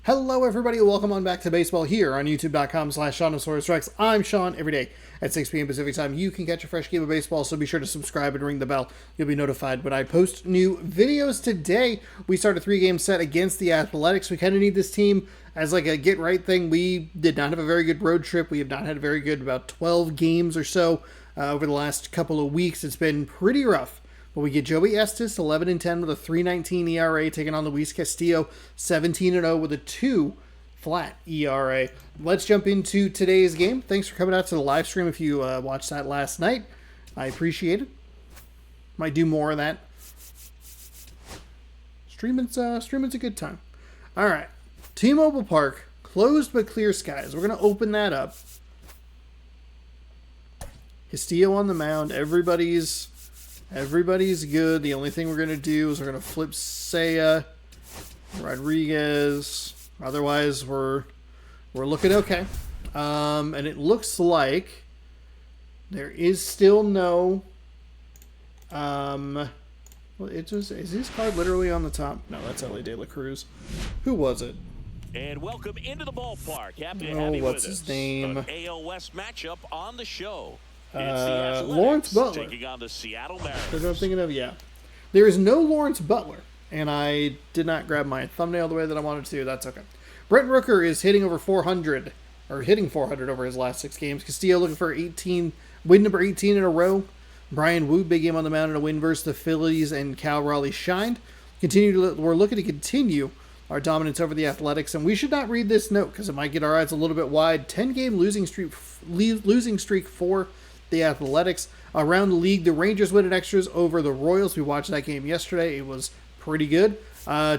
Hello everybody, welcome on back to baseball here on youtube.com/SeanOsaurusRex. I'm Sean. Every day at 6 p.m. Pacific time, you can catch a fresh game of baseball, so be sure to subscribe and ring the bell. You'll be notified when I post new videos. Today, we start a 3-game set against the Athletics. We kind of need this team as like a get-right thing. We did not have a very good road trip. We have not had a very good about 12 games or so over the last couple of weeks. It's been pretty rough. But we get Joey Estes, 11-10 with a 3.19 ERA, taking on Luis Castillo, 17-0 with a 2 flat ERA. Let's jump into today's game. Thanks for coming out to the live stream if you watched that last night. I appreciate it. Might do more of that. Streaming's a good time. All right. T-Mobile Park, closed but clear skies. We're going to open that up. Castillo on the mound. Everybody's good. The only thing we're going to do is we're going to flip Seiya, Rodriguez. Otherwise, we're looking okay. And it looks like there is still no... well, is his card literally on the top? No, that's Ellie De La Cruz. Who was it? And welcome into the ballpark. Happy to have you what's with us. His name? An AL West matchup on the show. Lawrence Butler. Taking on the Seattle Mariners. That's what I'm thinking of, yeah. There is no Lawrence Butler, and I did not grab my thumbnail the way that I wanted to. That's okay. Brent Rooker is hitting over 400, or hitting 400 over his last 6 games. Castillo looking for win number 18 in a row. Brian Wu, big game on the mound in a win versus the Phillies, and Cal Raleigh shined. We're looking to continue our dominance over the Athletics, and we should not read this note because it might get our eyes a little bit wide. 10-game losing streak for the Athletics. Around the league, the Rangers win in extras over the Royals. We watched that game yesterday. It was pretty good.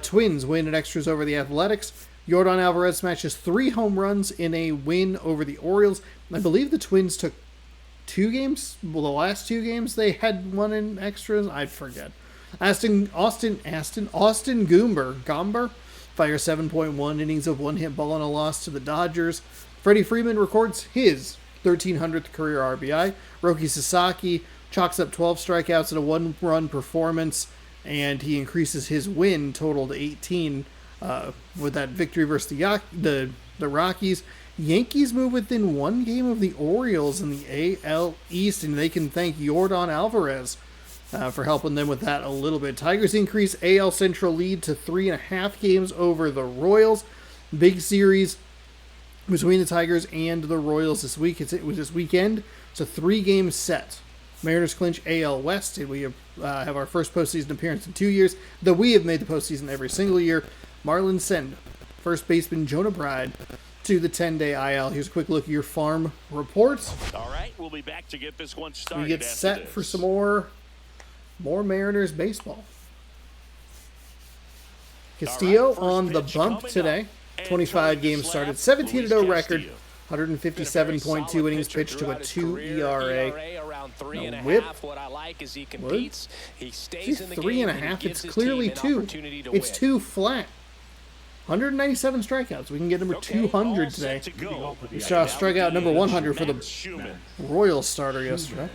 Twins win in extras over the Athletics. Yordan Alvarez smashes 3 home runs in a win over the Orioles. I believe the Twins took 2 games. Well, the last 2 games they had one in extras. I forget. Austin Gomber fires 7.1 innings of 1-hit ball and a loss to the Dodgers. Freddie Freeman records his 1,300th career RBI. Roki Sasaki chalks up 12 strikeouts in a 1-run performance, and he increases his win total to 18 with that victory versus the Rockies. Yankees move within 1 game of the Orioles in the AL East, and they can thank Yordan Alvarez for helping them with that a little bit. Tigers increase AL Central lead to 3.5 games over the Royals. Big series between the Tigers and the Royals this week. It was this weekend. It's a 3-game set. Mariners clinch AL West, and we have our first postseason appearance in 2 years, though we have made the postseason every single year. Marlins send first baseman Jonah Bride to the 10-day IL. Here's a quick look at your farm report. All right, we'll be back to get this one started. We get set for some more Mariners baseball. Castillo on the bump today. 25 games started, 17-0 record, 157.2 innings pitched to a 2 ERA. No whip. What? He's 3.5. It's clearly 2. It's 2 flat. 197 strikeouts. We can get number 200 today. We saw strikeout number 100 for the Royals starter yesterday.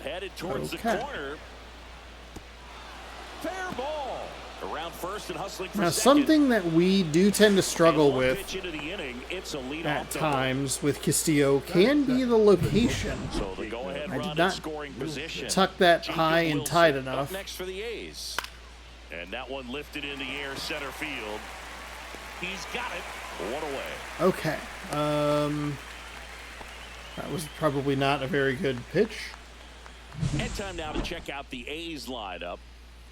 Headed towards the corner. Fair ball. Around first and hustling for now, something that we do tend to struggle with at times with Castillo can be the location. I did not tuck that high and tight enough. Next for the A's. And that one lifted in the air center field. He's got it. 1 away. Okay. That was probably not a very good pitch. And time now to check out the A's lineup.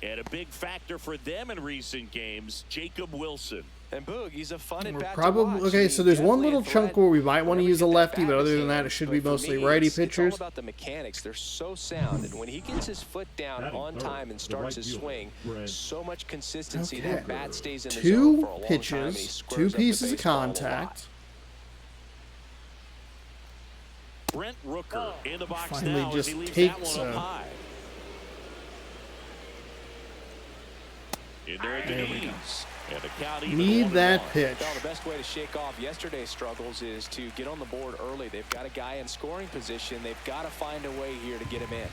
And a big factor for them in recent games, Jacob Wilson. And Boog, he's a fun at bat probably to watch. Okay, so there's one little chunk where we might want to use a lefty, but other than that, it should be mostly righty pitchers. It's all about the mechanics. They're so sound, and when he gets his foot down on time and starts his swing, so much consistency. Okay. That bat stays in the zone for a long 2 time, pitches, 2 pieces of contact. Brent Rooker in the box Finally now just as he leaves takes that one up high. In there at the knees. And the count even Need that 1-1. pitch. Well, the best way to shake off yesterday's struggles is to get on the board early. They've got a guy in scoring position. They've got to find a way here to get him in.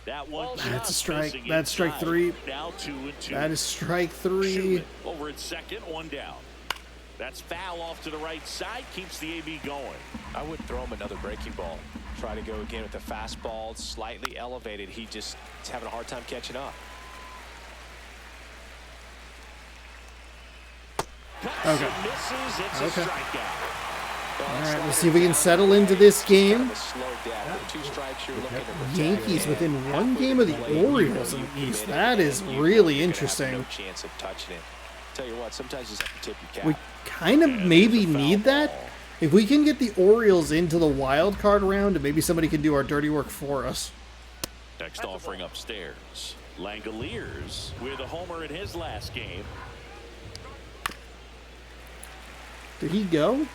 That one That's a just strike. missing That's strike inside. 3. Now 2-2. That is strike 3. Schumann over at second, 1 down. That's foul off to the right side, keeps the AB going. I would throw him another breaking ball. Try to go again with the fastball, slightly elevated. He just is having a hard time catching up. Okay. Misses. It's a strikeout. All right, let's see if we can settle into this game. Yankees within 1 game of the Orioles in the East. That is really interesting. No chance of touching it. Tell you what, sometimes you just have to tip your cap. We kind of maybe need that. If we can get the Orioles into the wild card round, and maybe somebody can do our dirty work for us. Next offering upstairs. Langoliers with a homer in his last game. Did he go?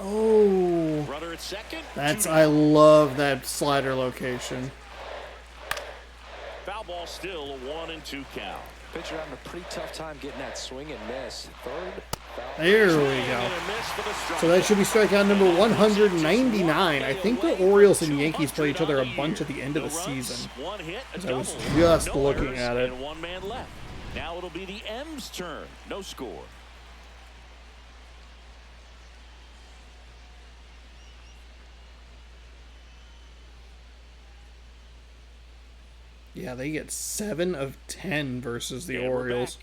Oh, Runner at second. I love that slider location. Foul ball still, a 1-2 count. Pitcher having a pretty tough time getting that swing and miss. Third foul. There we go. So that should be strikeout number 199. I think the Orioles and Yankees play each other a bunch at the end of the season. One hit, I was just looking at it. And 1 man left. Now it'll be the M's turn. No score. Yeah, they get 7 of 10 versus the And we're Orioles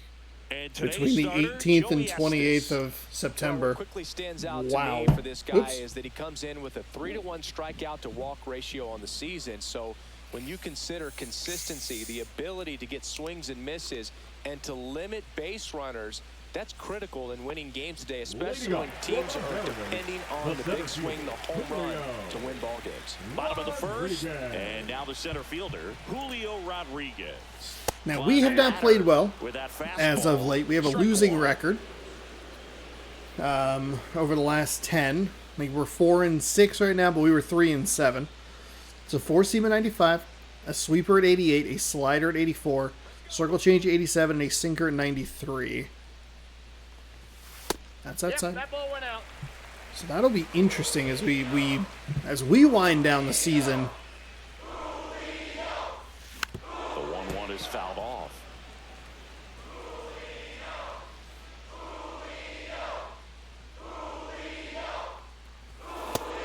And between the starter, 18th and Joey 28th Estes. of September. What quickly stands out Wow. to me for this guy Oops. is that he comes in with a 3-to-1 strikeout to walk ratio on the season. So when you consider consistency, the ability to get swings and misses, and to limit base runners, that's critical in winning games today, especially when teams are depending on the big swing, the home run, to win ball games. Bottom of the first, and now the center fielder, Julio Rodriguez. Now, we have not played well With that fastball, as of late. We have a strike losing 1. record over the last 10. I mean, we're 4-6 right now, but we were 3-7. So 4-seam at 95, a sweeper at 88, a slider at 84, circle change at 87, and a sinker at 93. That's outside. That ball went out. So that'll be interesting as we wind down the season. The 1-1 is fouled off.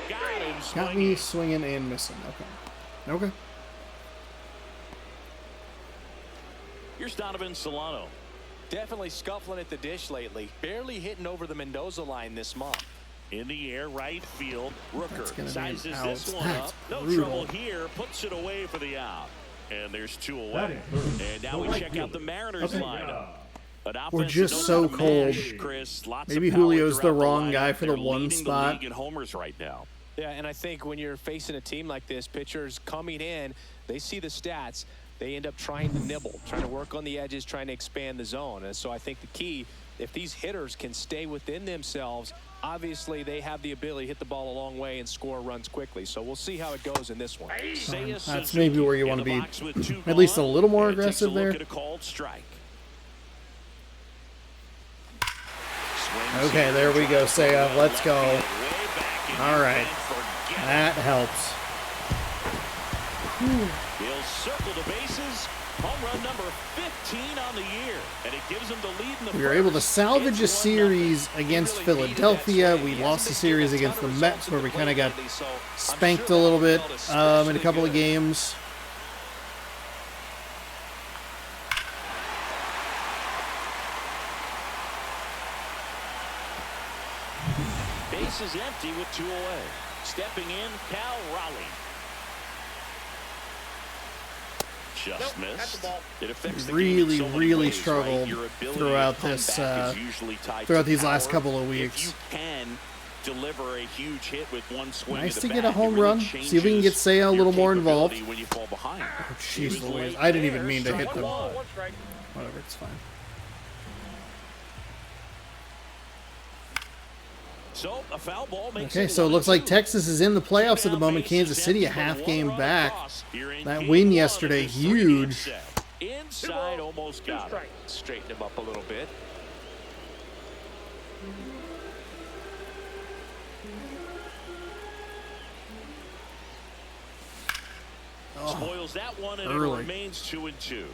Got him Got me swinging and missing. Okay. Okay. Here's Donovan Solano. Definitely scuffling at the dish lately. Barely hitting over the Mendoza line this month. In the air, right field. That's Rooker gonna be an sizes out. this one That's up. No brutal. trouble here. Puts it away for the out. And there's 2 away. And now we check out the Mariners Okay. lineup. An We're offense just that knows so how to cold. mash, Chris. Lots Maybe of power Julio's the throughout wrong lineup. guy for the They're one leading spot. The league in homers right now. Yeah, and I think when you're facing a team like this, pitchers coming in, they see the stats, they end up trying to nibble, trying to work on the edges, trying to expand the zone. And so I think the key, if these hitters can stay within themselves, obviously they have the ability to hit the ball a long way and score runs quickly. So we'll see how it goes in this one. That's maybe where you want to be at least a little more aggressive there. At a called strike. Okay, there we go, Seiya. Let's go. All right. That helps. He'll circle the bases. Home run number 15 on the year. And it gives him the lead in the We were able to salvage a series against Philadelphia. We lost a series against the Mets where we kind of got spanked a little bit in a couple of games. Base is empty with 2 away. Stepping in, Cal Raleigh. Just missed. It affects the game in Really, so many really ways, struggled right? Your ability throughout to come this, back is usually tied throughout to these last power. couple of If weeks. you can deliver a huge hit with one swing Nice to to the get a bat, it home really run. See if we can get changes Seiya a little your more involved. capability when you fall behind. Oh, He was jeez Louise. late I didn't even there, mean to hit strike them. one. One strike. Whatever, it's fine. So a foul ball makes Okay, so it looks like Texas is in the playoffs at the moment. Kansas City a half game back. That win yesterday, huge. Inside, almost got it. Straighten him up a little bit. spoils that one, and it Early. remains 2-2.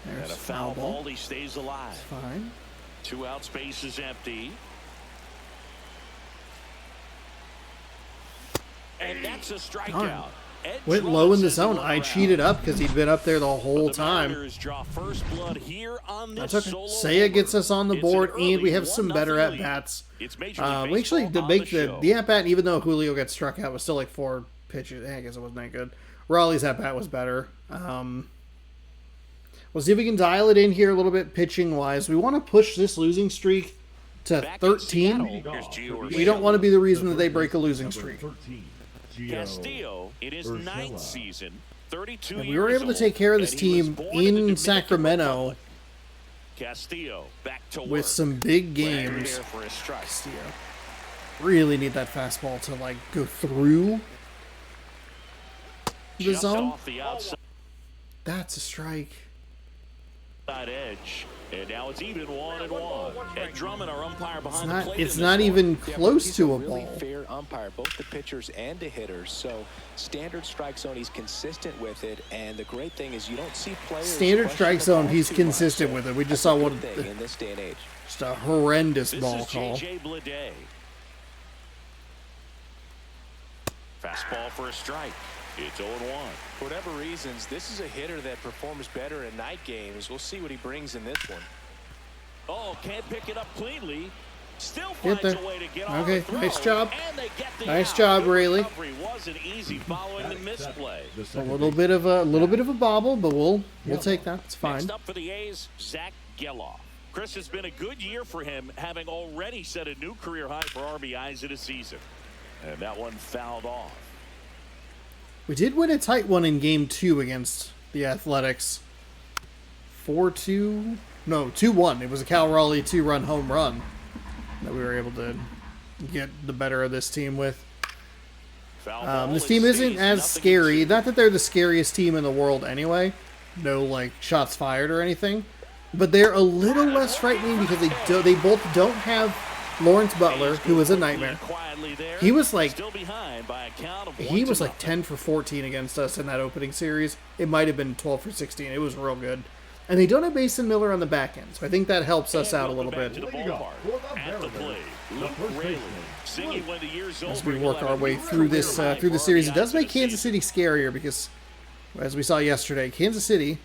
And There's a foul ball. He stays alive. Fine. 2 out, space is empty. And that's a strikeout. Went low in the zone. I cheated up because he'd been up there the whole time. Draw first blood here on this That's okay. Saya gets us on the board, and we have some better at-bats. We actually did make the at-bat, even though Julio got struck out, was still like 4 pitches. I guess it wasn't that good. Raleigh's at-bat was better. We'll see if we can dial it in here a little bit pitching-wise. We want to push this losing streak to 13. We don't want to be the reason that they break a losing streak. Castillo in his 9th season, 32 and we were able to take care of this team in Sacramento Castillo back to with some big games. Castillo. Really need that fastball to like go through the zone. That's a strike. Edge, and now it's even 1-1. Ed Drummond, our umpire behind the plate. It's not even close to a ball. Really fair umpire, both the pitchers and the hitters. So standard strike zone, he's consistent with it, and the great thing is you don't see players. Standard strike zone, he's consistent with it. We just saw one in this day and age. Just a horrendous ball call. Fastball for a strike. It's 0-1. For whatever reasons, this is a hitter that performs better in night games. We'll see what he brings in this one. Oh, can't pick it up cleanly. Still finds a way to get off okay, the throw, nice job. Nice out. job, Rayleigh. Wasn't easy following the misplay. A little bit of a bobble, but we'll take that. It's fine. Next up for the A's, Zach Geloff. Chris, has been a good year for him, having already set a new career high for RBIs in a season. And that one fouled off. We did win a tight one in Game 2 against the Athletics. 4-2? No, 2-1. It was a Cal Raleigh 2-run home run that we were able to get the better of this team with. This team isn't as scary. Not that they're the scariest team in the world anyway. No, like, shots fired or anything. But they're a little less frightening because they both don't have Lawrence Butler, who was a nightmare. He was like 10 for 14 against us in that opening series. It might have been 12 for 16. It was real good. And they don't have Mason Miller on the back end, so I think that helps us out a little bit. As we work our way through this through the series, it does make Kansas City scarier because, as we saw yesterday, Kansas City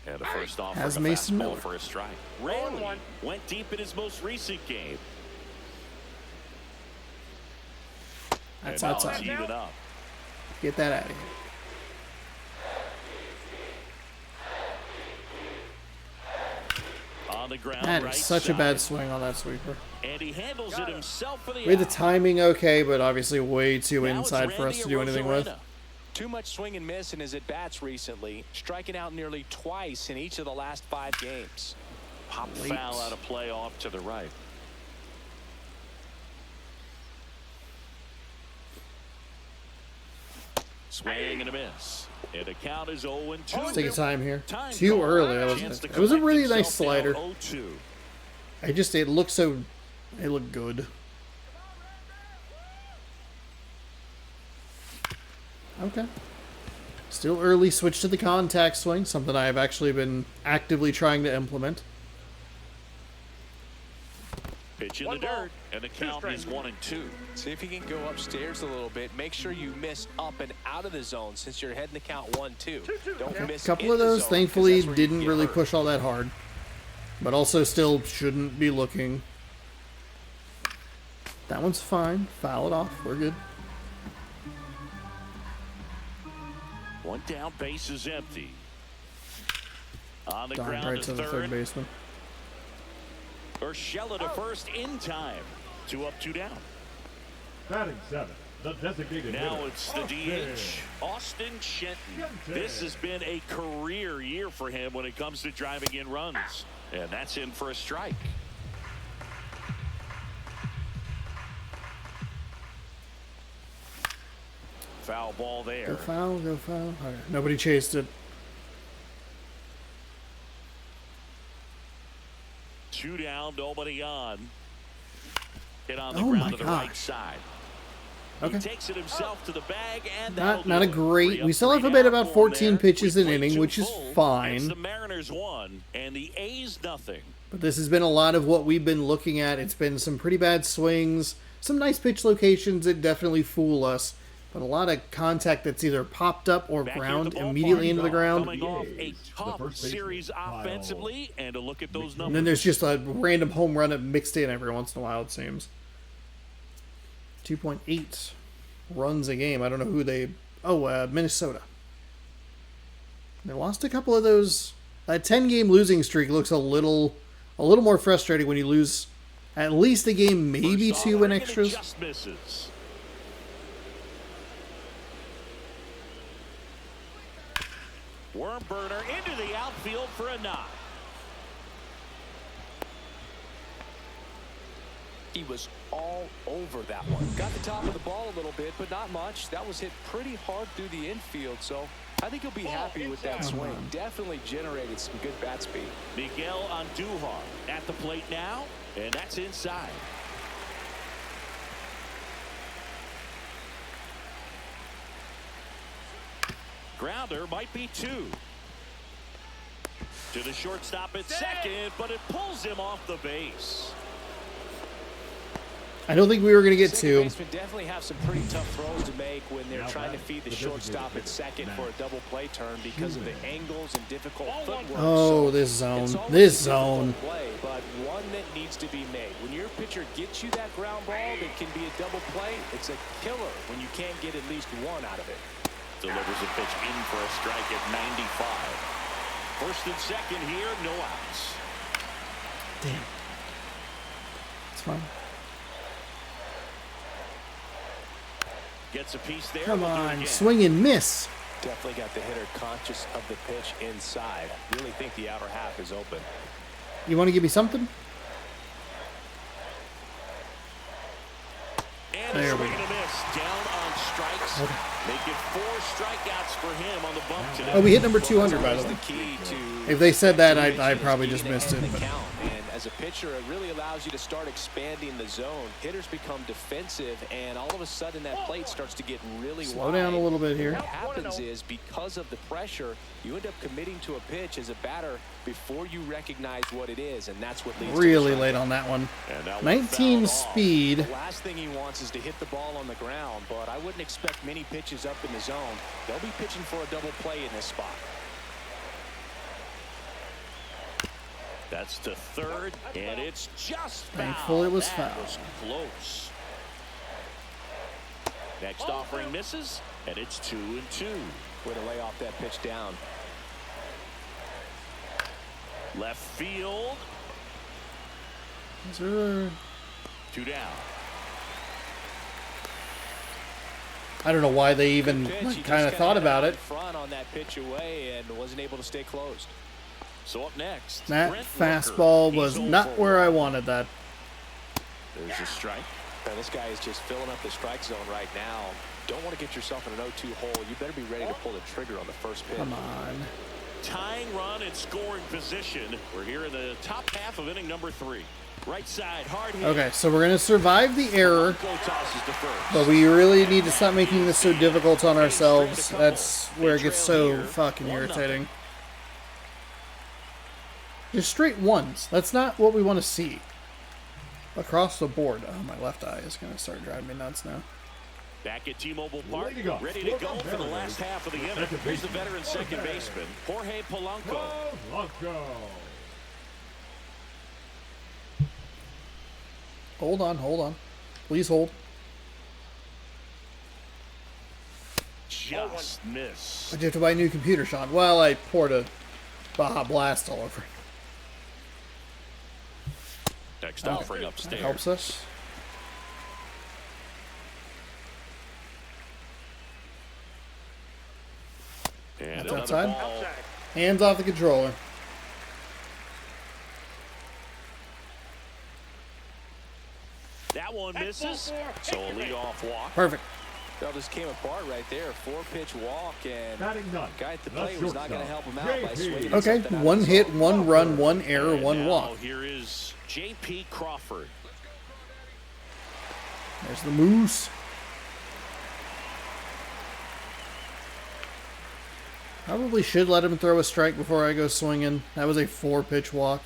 has Mason Miller for a strike. Rayleigh went deep in his most recent game. That's outside. Get that out of here. On the ground, that is such a bad swing on that sweeper. And he handles it himself for the we had the timing okay, but obviously way too inside for us to do anything with. Too much swing and miss in his at-bats recently, striking out nearly twice in each of the last 5 games. Pop foul out of play off to the right. Swing and a miss. And the count is 0-2. Let's take a time here. Too early. It was a really nice slider. It looked good. Okay. Still early. Switch to the contact swing, something I've actually been actively trying to implement. Pitch in the dirt, and the count is 1-2. See if you can go upstairs a little bit. Make sure you miss up and out of the zone since you're heading the count 1-2. Don't miss. A couple of those, thankfully, didn't really push all that hard, but also still shouldn't be looking. That one's fine. Foul it off. We're good. One down, base is empty. On the Darn ground right to the third baseman. Urshela to first in time. 2 up, 2 down. Batting 7, the designated now hitter, it's the DH, Austin Shenton. This has been a career year for him when it comes to driving in runs. And that's in for a strike. Foul ball there. Go foul, go foul. Okay. Nobody chased it. 2 down, nobody on. Hit on the Oh ground my to the right gosh. side. Okay. He takes it himself to the bag, and Not a great. We still have about 14 pitches an inning, which is It's fine. the Mariners 1 and the A's nothing. But this has been a lot of what we've been looking at. It's been some pretty bad swings, some nice pitch locations that definitely fool us, but a lot of contact that's either popped up or Back here at ground the ballpark, immediately into the ground. Coming off a The tough first baseman, series Kyle. offensively, and a look at those And numbers. then there's just a random home run mixed in every once in a while, it seems. 2.8 runs a game. I don't know who they... Oh, Minnesota. They lost a couple of those. That 10-game losing streak looks a little more frustrating when you lose at least a game, maybe First two off, in and it extras. just misses. Worm burner into the outfield for a knock. He was all over that one. Got the top of the ball a little bit, but not much. That was hit pretty hard through the infield, so I think he'll be happy with that swing. Definitely generated some good bat speed. Miguel Andujar at the plate now, and that's inside. Grounder might be 2. To the shortstop at second, but it pulls him off the base. I don't think we were going to get Second two. basemen definitely have some pretty tough throws to make when they're Now trying to batting, feed the the shortstop designated at second hitter, for a double play turn because of the angles and difficult footwork. Oh, So this zone. it's always This a difficult zone. play, but one that needs to be made. When your pitcher gets you that ground ball that can be a double play, it's a killer when you can't get at least one out of it. Delivers a pitch in for a strike at 95. First and second here, no outs. Damn. It's fine. Gets a piece there. Come We'll do it on. again. Swing and miss. Definitely got the hitter conscious of the pitch inside. Really think the outer half is open. You want to give me something? And There a we swing go. and a miss. Down on strikes. Make it 4 strikeouts for him on the bump today. Oh, we hit number 200, by the That's way. the key to If they said that, I probably just missed it. the But count. And as a pitcher, it really allows you to start expanding the zone. Hitters become defensive, and all of a sudden that plate starts to get really slow wide. down a little bit here. What happens is, because of the pressure, you end up committing to a pitch as a batter before you recognize what it is, and that's what leads Really to the late on that one. And that one 19 fouled off. speed. The last thing he wants is to hit the ball on the ground, but I wouldn't expect many pitches up in the zone. They'll be pitching for a double play in this spot. That's to third, and it's just foul. Thankful it was That foul. was close. Next offering misses, and it's 2-2. Way to lay off that pitch down. Left field, Is there- 2 down. I don't know why they even Pitch. He just kind of kinda thought got about out it. in front on that pitch away and wasn't able to stay closed. So up next, That Brent fastball Rooker. was He's not 0 for where I 1. wanted that. There's a strike. Man, this guy is just filling up the strike zone right now. Don't want to get yourself in an 0-2 hole. You better be ready to pull the trigger on the first pitch. Come on. Tying run in scoring position. We're here in the top half of inning number 3. Right side, hard hit. Okay, so we're going to survive the error, Go tosses to first. but we really need to stop making this so difficult on ourselves. That's where it gets so fucking irritating. Just straight ones. That's not what we want to see. Across the board. Oh, my left eye is going to start driving me nuts now. Back at T-Mobile Park, Ready to go. ready to go for the last half of the inning. Second Here's the baseman. veteran second baseman, Jorge Polanco. Blanco. Hold on. Please hold. Just miss. I do have to buy a new computer, Sean. Well, I poured a Baja Blast all over it. Next offering That upstairs. helps us. And That's another outside. ball. Hands off the controller. That one misses. So a leadoff walk. Perfect. That just came apart right there. 4-pitch walk, and Batting none. guy at the The plate was not going to shortstop, help him out by JP. swinging Okay, something out of one the hit, zone. one run, one error, And one now walk. here is J.P. Crawford. There's the Moose. Probably should let him throw a strike before I go swinging. That was a 4-pitch walk.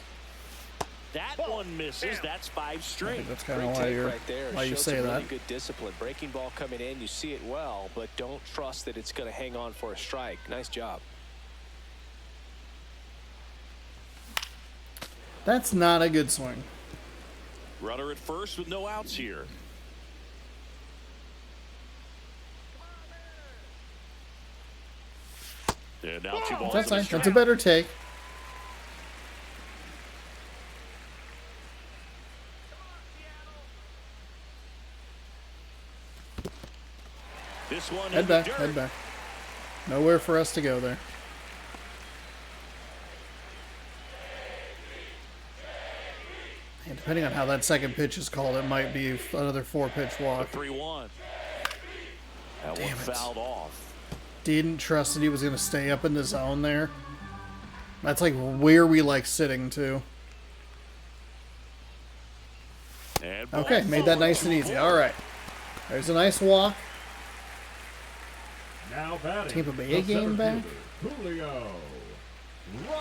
That one misses. That's 5 I straight. think that's kind of Great why take you're right there. why you Showed say some that. really good discipline. Breaking ball coming in, you see it well, but don't trust that it's going to hang on for a strike. Nice job. That's not a good swing. Runner at first with no outs here. And now 2 balls. That's and a nice. That's a strike. better take. This one in Head the back, dirt. head back. Nowhere for us to go there. And depending on how that second pitch is called, it might be another 4-pitch walk. 3-1. That Damn one it. fouled off. Didn't trust that he was going to stay up in the zone there. That's like where we like sitting too. And ball Okay, made that forward, nice and 2 easy. balls. All right. There's a nice walk. Now batting. Tampa Bay the game center back. fielder, Julio.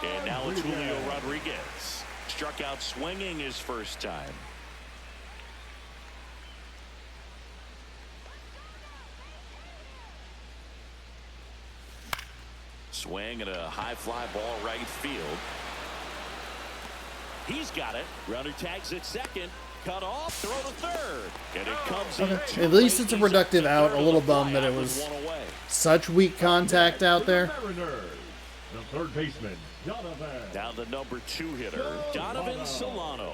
And now it's Rodriguez. Julio Rodriguez. Struck out swinging his first time. Swing and a high fly ball right field. He's got it. Runner tags at second. Cut off, throw to third. And it comes in. Okay. At least it's a productive out. A little bummed that it was such weak contact out there. Mariners, the third baseman, Donovan. Down the number 2 hitter, Donovan Solano.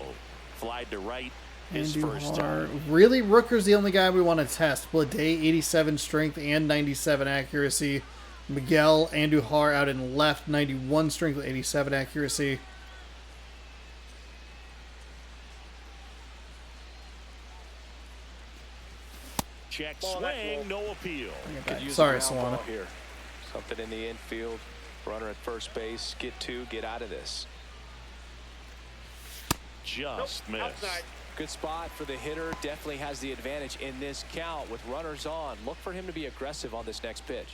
Flied to right his Andy first Hart. time. Really, Rooker's the only guy we want to test. Blade, 87 strength and 97 accuracy. Miguel Andujar out in left, 91 strength with 87 accuracy. Check swing, no appeal. Could use Sorry, a ground Solano. ball here. Something in the infield. Runner at first base. Get 2. Get out of this. Just missed. Good spot for the hitter. Definitely has the advantage in this count with runners on. Look for him to be aggressive on this next pitch.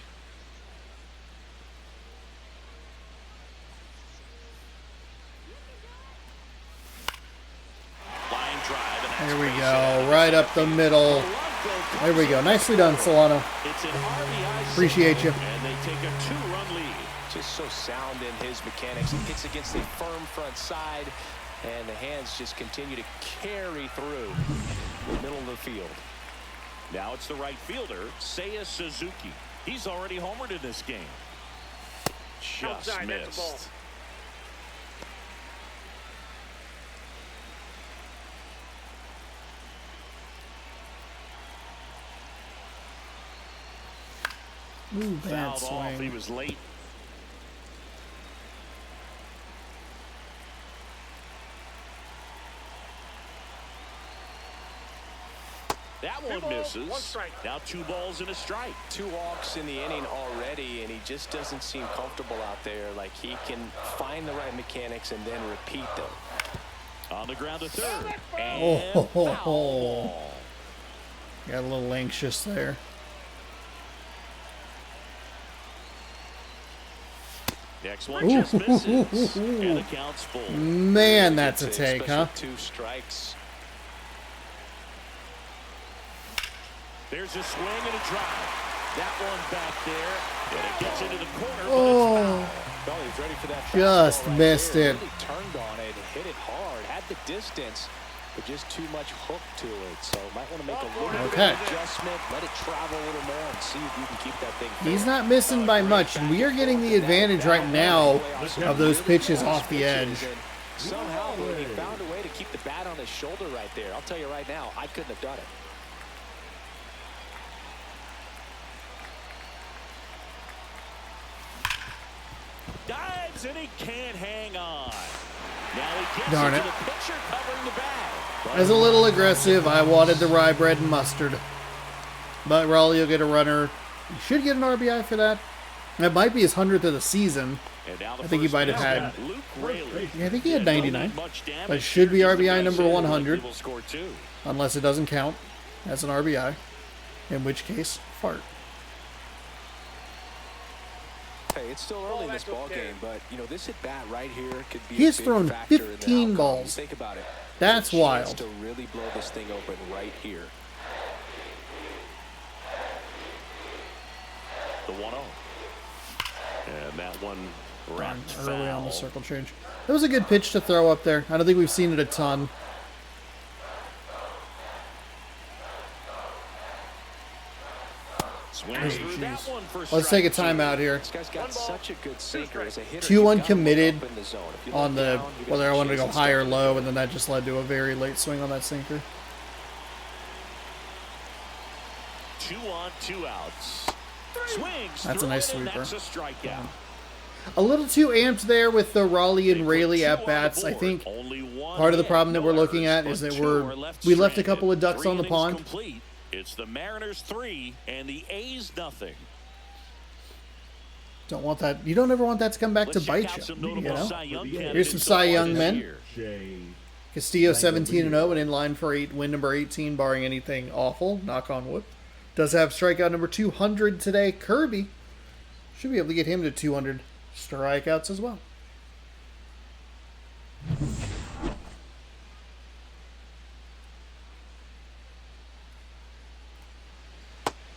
Line drive, and that's There we base go. hit. Right up the middle. There we go. Nicely done, Solano. It's an RBI Appreciate you. and they take a 2-run lead. Just so sound in his mechanics. He hits against a firm front side, and the hands just continue to carry through the middle of the field. Now it's the right fielder, Seiya Suzuki. He's already homered in this game. Just missed. Ooh, bad Fouled off. He swing. was late. That one misses. Now 2 balls and a strike. 2 walks in the inning already, and he just doesn't seem comfortable out there. Like he can find the right mechanics and then repeat them. On the ground to third. Oh, And ho, foul ho, ho. ball. Got a little anxious there. Next one just misses. And the count's full. Man, that's a It's take, especially huh? 2 strikes. There's a swing and a drive. That one back there. And it gets into the corner. But it's Oh, No, he's ready for that. Just fastball right missed there. it. Really turned on it, hit it hard, had the distance, but just too much hook to it. So might want to make a little bit Okay. of adjustment, let it travel a little more, and see if you can keep that thing. he's fair. not missing by much, and we are getting the advantage right now of those pitches off the edge. And somehow he found a way to keep the bat on his shoulder right there. I'll tell you right now, I couldn't have done it. dives and he can't hang on. Now he gets Darn it it. to the pitcher covering the bag. As a little aggressive, I wanted the rye bread and mustard. But Raleigh will get a runner. You should get an RBI for that. That might be his 100th of the season. And now the I think he first might have baseman, had- Luke Raley. Yeah, I think he had 99. Much damage But it should be here. Just RBI the number best 100. He will score 2. Unless it doesn't count as an RBI. In which case, fart. Hey, it's still early in this ball game, but you know this at bat right here could be. He has a big thrown factor in the 15 outcome. balls. Think about it. That's There's a chance wild. to really blow this thing open right here. The 1-0. And that one wrapped Early on the foul. circle change. That was a good pitch to throw up there. I don't think we've seen it a ton. Swings through that one for Let's strike take a 2. timeout here. This guy's got such a good sinker as a hitter. 2 you gotta uncommitted look up in the zone. If you on look the, down, you got whether I some wanted to go chase high or and low, and then that just led to a very late swing on that sinker. 2 on, 2 outs. Swings. That's a through nice it, and sweeper. That's a strikeout. A little too amped there with the Raleigh and They put Rayleigh 2 at on bats. the I board. think Only one part of the hit, problem that no we're looking errors, at is but that 2 are we left a stranded. couple of ducks 3 on the innings pond. Complete. It's the Mariners 3 and the A's nothing. Don't want that. You don't ever want that to come back Let's to check bite out you. some You notable know? Cy Young Here's candidates some so Cy far Young this men. year. Shea. Castillo 17-0 and in line for win number 18, barring anything awful. Knock on wood. Does have strikeout number 200 today. Kirby should be able to get him to 200 strikeouts as well.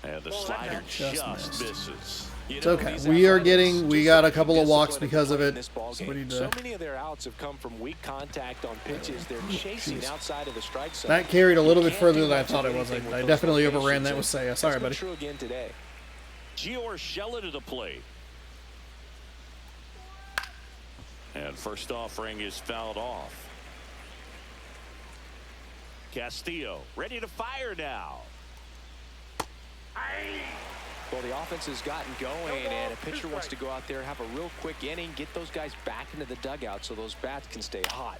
And the slider just just missed. misses. It's okay. We got a couple of walks because of it. That's what he So did. many of their outs have come from weak contact on pitches. They're chasing Jeez. outside of the strike zone. That carried a little You bit can't further do than I much thought of it was. anything with I those definitely locations, overran that and with Saya. that's Sorry, been buddy. true again today. Gio Urshela to the plate. And first offering is fouled off. Castillo ready to fire now. Well, the offense has gotten going, and a pitcher wants to go out there, have a real quick inning, get those guys back into the dugout so those bats can stay hot.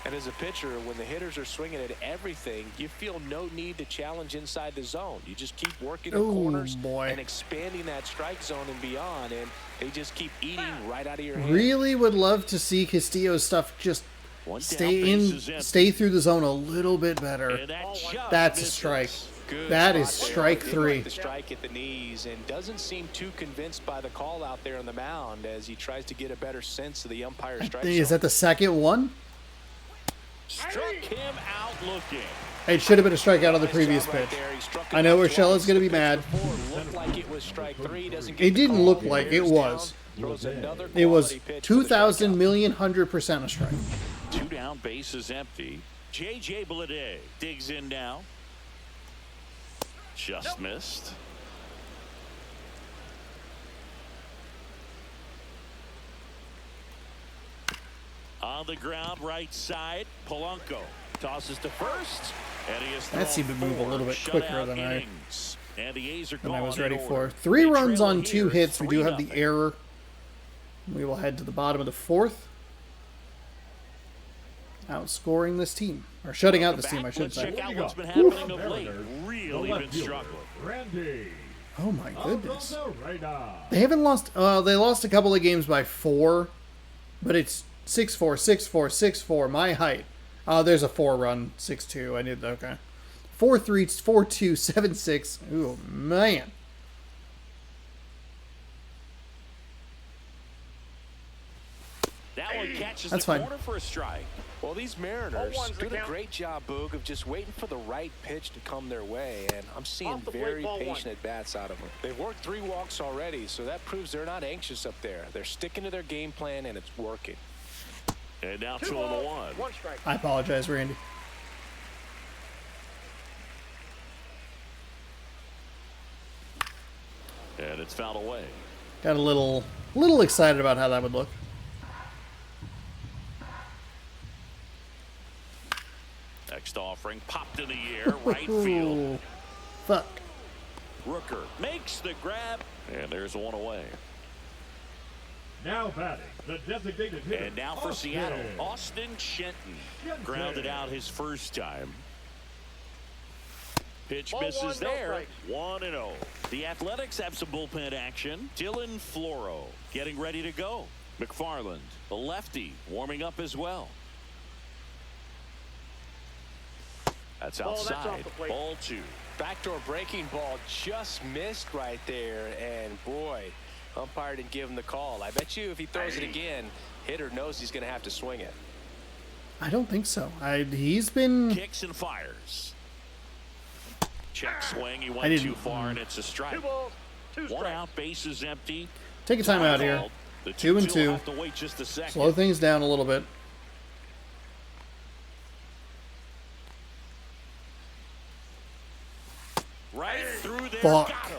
And as a pitcher, when the hitters are swinging at everything, you feel no need to challenge inside the zone. You just keep working the Oh, corners boy. and expanding that strike zone and beyond, and they just keep eating right out of your hand. Really would love to see Castillo's stuff just One down, stay bases in, empty. stay through the zone a little bit better. And that just That's a misses. strike. Good That is spot there. strike Did 3. like the strike at the knees and doesn't seem too convinced by the call out there on the mound as he tries to get a better sense of the umpire's strike Is zone. that the second one? Struck him out looking. It should have been a strikeout on the Nice previous job right pitch. there. He struck I him know out Urshela's twice. gonna be The pitch mad. before looked like it was strike 3. Doesn't get It the didn't call. look like it Bears was. down, throws another It was quality pitch for the 2,000 strikeout. million 100% a strike. 2 down, bases empty. J.J. Bleday digs in now. Just missed. On the ground, right side, Polanco tosses to first, and he has That seemed to move a little bit quicker shutout than innings. And the A's are I gone was in ready order. for. 3 They runs trail on 2 here, hits. We do have the 3-0. error. We will head to the bottom of the 4th. Outscoring this team. Or shutting out this team, I should Let's say. check out what's been happening of late. Really The been left fielder, struggling. Randy. Oh my On goodness. the radar. They haven't lost. They lost a couple of games by 4, but it's 6-4, 6-4, 6-4. My height. There's a 4-run, 6-2. I need okay. 4-3, 4-2, 7-6. Ooh man. That one catches That's the fine. corner for a strike. Well, these Mariners did a great job, Boog, of just waiting for the right pitch to come their way, and I'm seeing very patient at-bats out of them. They've worked 3 walks already, so that proves they're not anxious up there. They're sticking to their game plan, and it's working. And now 2-1. I apologize, Randy. And it's fouled away. Got a little excited about how that would look. Next offering popped in the air, right field. Ooh, fuck. Rooker makes the grab, and there's one away. Now batting, the designated hitter. And now for Austin. Seattle, Austin Shenton grounded out his first time. Pitch Ball misses one, no there. strike. 1-0. The Athletics have some bullpen action. Dylan Floro getting ready to go. McFarland, the lefty, warming up as well. That's Ball, that's off outside. the plate. Ball 2. Backdoor breaking ball just missed right there, and boy, umpire didn't give him the call. I bet you if he throws it again, hitter knows he's going to have to swing it. I don't think so. He's been. Kicks and fires. Check swing. He went too far, and it's a strike. 2 balls, 2 strikes. 1 out. Base is empty. Take a time out here. The 2 and 2-2 2. will have to wait just a second. Slow things down a little bit. Right through there. Fuck. Got him.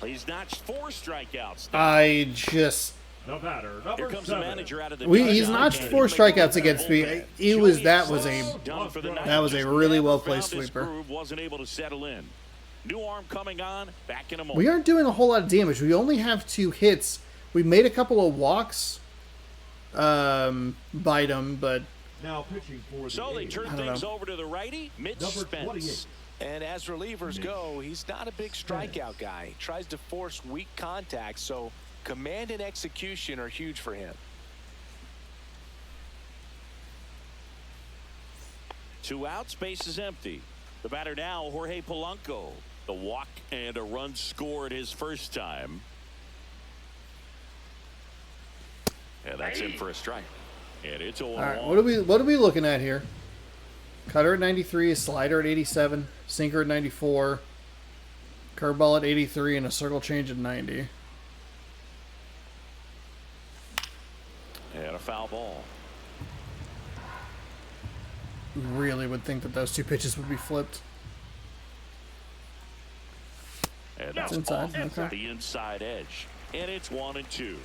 He's notched 4 strikeouts. I just. The batter, Here number comes the 7. manager out of the He's dugout. notched 4 strikeouts against me. That was Done for the night. That was a Just really never well-placed found his sweeper. groove, wasn't able to settle in. New arm coming on. Back in a moment. We aren't doing a whole lot of damage. We only have 2 hits. We made a couple of walks. Bite him, but Now pitching for the So they A's. turn I don't things know. over to the righty. Mitch Number Spence. 28. And as relievers go, he's not a big strikeout guy. He tries to force weak contact, so command and execution are huge for him. 2 outs, base is empty. The batter now, Jorge Polanco. The walk and a run scored his first time. And that's in for a strike. And it's 0-1. all right. What are we looking at here? Cutter at 93, a slider at 87, sinker at 94, curveball at 83, and a circle change at 90. And a foul ball. Really would think that those 2 pitches would be flipped. And that's inside, off okay. the inside edge. And it's 1-2.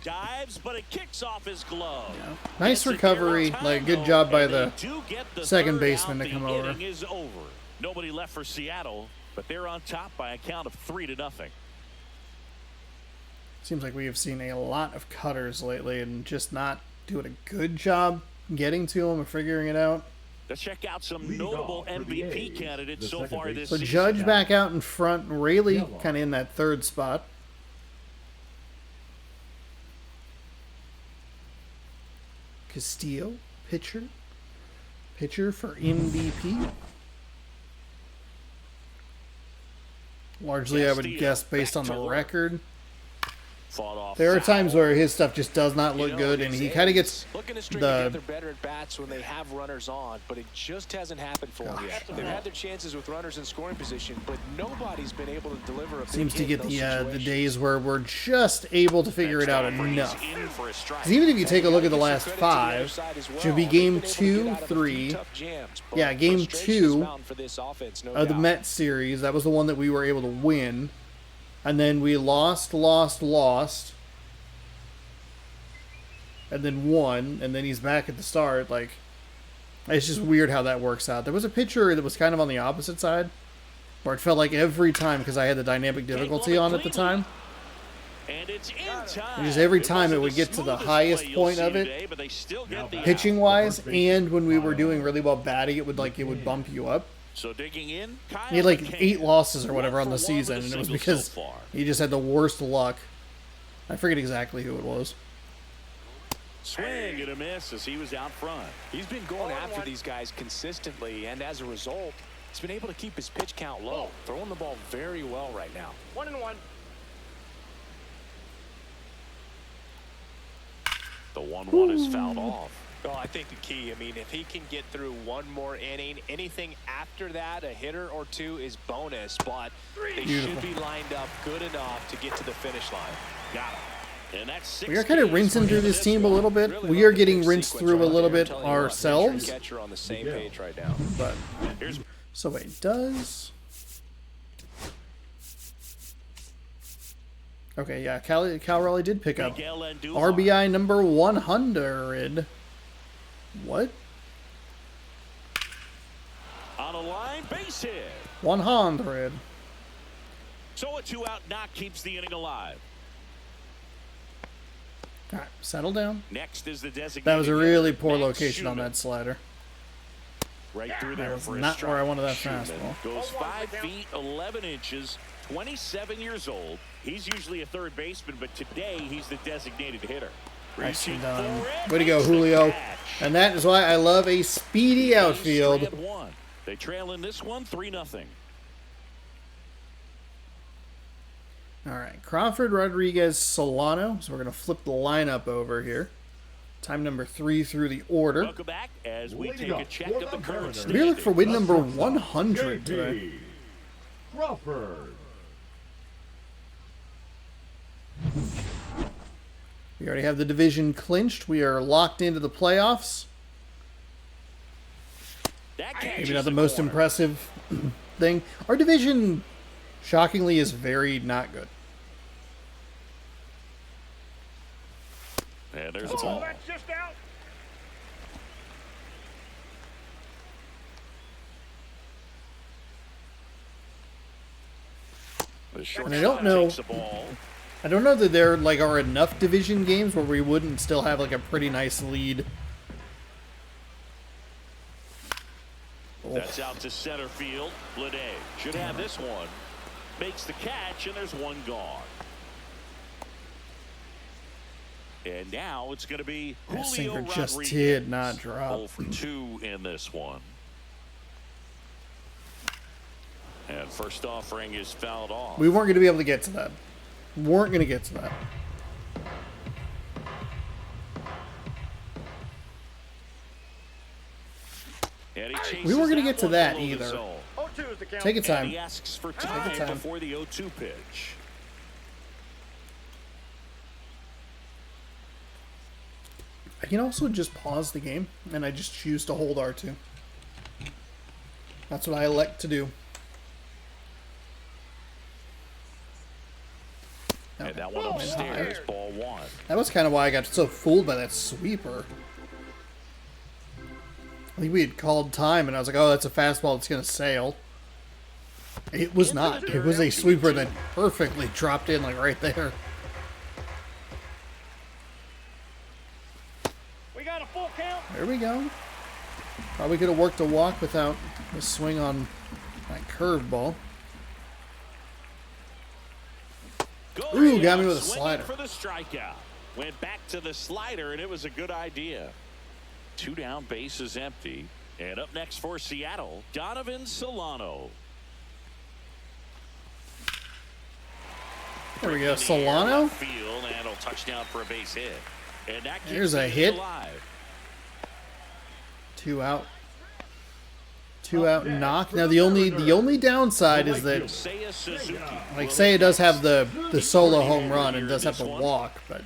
Dives, but it kicks off his glove. Nice recovery. Like, good job by the second third baseman out. to come The over. inning is over. Nobody left for Seattle, but they're on top by a count of 3-0. Seems like we have seen a lot of cutters lately and just not doing a good job getting to them or figuring it out. Let's check out some Lead notable off for the MVP A's, candidates the so second far base. this So season. Judge back out in front, Rayleigh Yellow. kind of in that 3rd spot. Castillo, pitcher for MVP. Largely, I would Castillo guess based back on the to work. record. Fought off There are foul. times where his stuff just does not look good, and these he kind of A's gets looking to string the together better at bats when they have runners on, but it just hasn't happened for them yet. They've had their chances with runners in scoring position, but nobody's been able to deliver a big seems to hit get in those the situations. days where we're just able to figure it out Next over, he's enough. in for a strike. 'Cause even if you take a look at the Give some last credit to the other 5, side as well. should be They've game been able to 2, get out of a few 3. tough jams, but Yeah, game frustration is 2 mounting for this offense, no of the doubt. Mets series. That was the one that we were able to win. And then we lost. And then won. And then he's back at the start. Like, it's just weird how that works out. There was a pitcher that was kind of on the opposite side, where it felt like every time, because I had the dynamic difficulty on at the time, And it's in time. just every time wasn't it would the get to the smoothest highing play point you'll of see it, today, but they still get the out. pitching wise, The first base and when we were Kyle. doing really well batting, it would bump you up. So digging in, Kyle He had like McCann. 8 losses or whatever 1 on the for 1 with season, a and it was single because so far. he just had the worst luck. I forget exactly who it was. Swing and a miss as he was out front. He's been going after these guys consistently, and as a result, he's been able to keep his pitch count low, throwing the ball very well right now. 1-1. The 1-1 is fouled off. Well, I think the key, I mean, if he can get through one more inning, anything after that, a hitter or 2 is bonus, but they should be lined up good enough to get to the finish line. Got him. And that's 6 We are kind of games rinsing for through him this in team a one. little bit. Really We love are the getting pitch rinsed sequence through a right little there. I'm bit telling you what, pitcher and ourselves. catcher on the same Yeah. page right now. But Here's so wait, okay, yeah, Cal Raleigh did pick up Miguel Andujar. RBI number 100. What? On a line, base hit. 100. So a 2-out knock keeps the inning alive. All right, settle down. Next is the designated. That was a really hitter, poor Max location on Schumann. that slider. Right through That there was for a not strike. where I wanted that Schumann fastball. goes 5 feet 11 inches, 27 years old. He's usually a third baseman, but today he's the designated hitter. Nicely Reaching done. for it, Way to go, makes the Julio. catch. And that is why I love a speedy outfield. Strand one. They trail in this one 3-0. All right, Crawford, Rodriguez, Solano. So we're going to flip the lineup over here. Time number 3 through the order. Welcome back as we Leading take off a check for of the the current Mariners. We're looking for win number Shortstop, 100 today. JP Crawford. We already have the division clinched. We are locked into the playoffs. That Maybe catches not the the most corner. impressive thing. Our division, shockingly, is very not good. And there's That's a ball. all. That's just out. The And I don't know. takes the ball. I don't know that there like are enough division games where we wouldn't still have like a pretty nice lead. That's out to center field. Blade should have this one. Makes the catch, and there's one gone. And now it's going to be That Julio sinker just Rodriguez. did not drop. 0 for 2 in this one. And first offering is fouled off. We weren't going to be able to get to that. Weren't going to get to that. And he chases We weren't gonna that get to one that below the either. zone. 0-2 is the count. Take your And time. he asks for your time time. before the 0-2 pitch. I can also just pause the game, and I just choose to hold R2. That's what I elect to do. And that Okay. one upstairs, higher. ball 1. That was kind of why I got so fooled by that sweeper. I think we had called time, and I was like, oh, that's a fastball that's going to sail. It was not. It was a sweeper that perfectly dropped in, like, right there. We got a full count. There we go. Probably could have worked a walk without the swing on that curveball. Ooh, got me with a Swinging slider. for the strikeout. Went back to the slider, and it was a good idea. 2 down, base is empty. And up next for Seattle, Donovan Solano. There we go. In the air, Solano. left field, and he'll touchdown for a base hit. And that keeps There's a things hit. alive. 2 out. 2 out knock. Now the only downside is that Seiya Suzuki. like say it does have the solo home run and does have to walk, but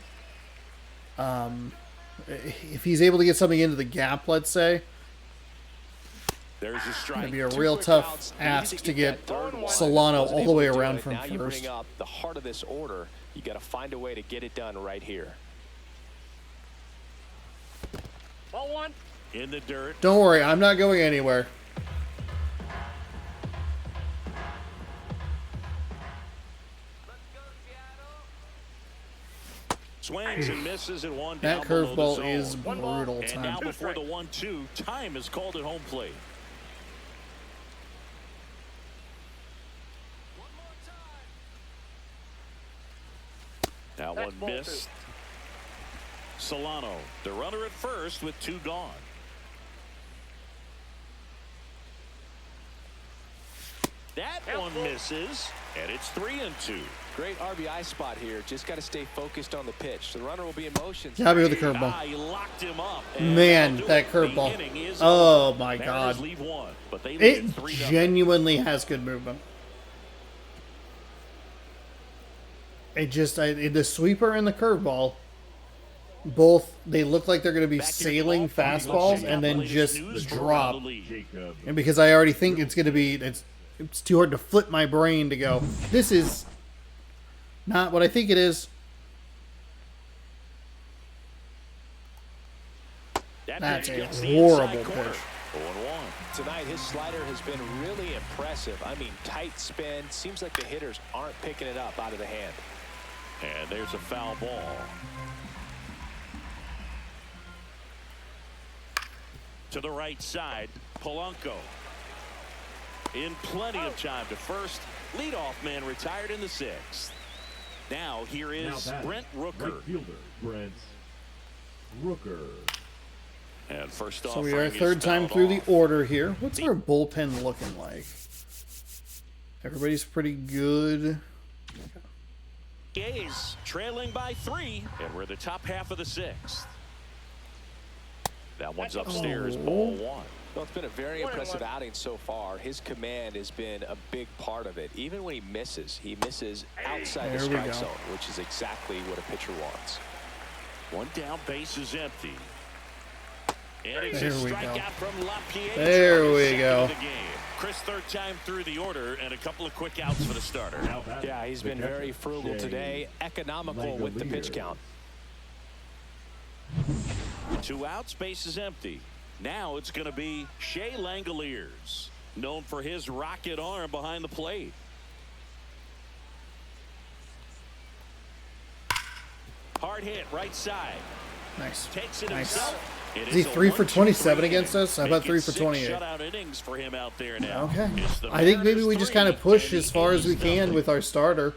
if he's able to get something into the gap, let's say, There's a strike. it'd be a 2 real quick tough outs. You ask need to get that third one. Solano Wasn't all the able way to do around it. from now you first. bring up the heart of this order. You got to find a way to get it done right here. Ball 1. In the dirt. Don't worry, I'm not going anywhere. Swings and misses at one That down below the curveball zone. is brutal. And now Time. before the 1-2, time is called at home plate. That That's one ball 2. missed. Solano, the runner at first with 2 gone. That one misses, and it's 3-2. Great RBI spot here. Just got to stay focused on the pitch. The runner will be in motion. Got me with the curveball. He locked him up. and Man, that'll do that it. The curveball. inning is Oh over. my Mariners God. leave one, but they lead It 3-0. genuinely has good movement. It just the sweeper and the curveball, both they look like they're going to be Back to the sailing ball. fastballs and then Latest just news for drop. the league. Jacob. And because I already think it's going to be it's too hard to flip my brain to go, this is not what I think it is. That That's pitch a gets the horrible inside corner. pitch. 0-1. Tonight, his slider has been really impressive. I mean, tight spin. Seems like the hitters aren't picking it up out of the hand. And there's a foul ball. To the right side, Polanco. In plenty of time to first. Leadoff man retired in the 6th. Now here is Brent Rooker. Right fielder, Brent Rooker. And first So we are third time through the order here. What's our bullpen looking like? Everybody's pretty good. A's trailing by 3, and we're the top half of the 6th. That one's upstairs, ball 1. Well, it's been a very impressive outing so far. His command has been a big part of it. Even when he misses outside the strike zone, which is exactly what a pitcher wants. One down, base is empty. And it's There a we go. strikeout from LaPierre. There we go. Chris, third time through the order, and a couple of quick outs for the starter. Yeah, he's been very frugal today, economical with the pitch count. 2 outs, base is empty. Now it's going to be Shea Langoliers, known for his rocket arm behind the plate. Hard hit, right side. Nice. Takes it Nice. himself. Is he 3 for 27 against us? How about 3 for 28? Shutout innings for him out there now. Okay. I think maybe we just kind of push as far as we can with our starter.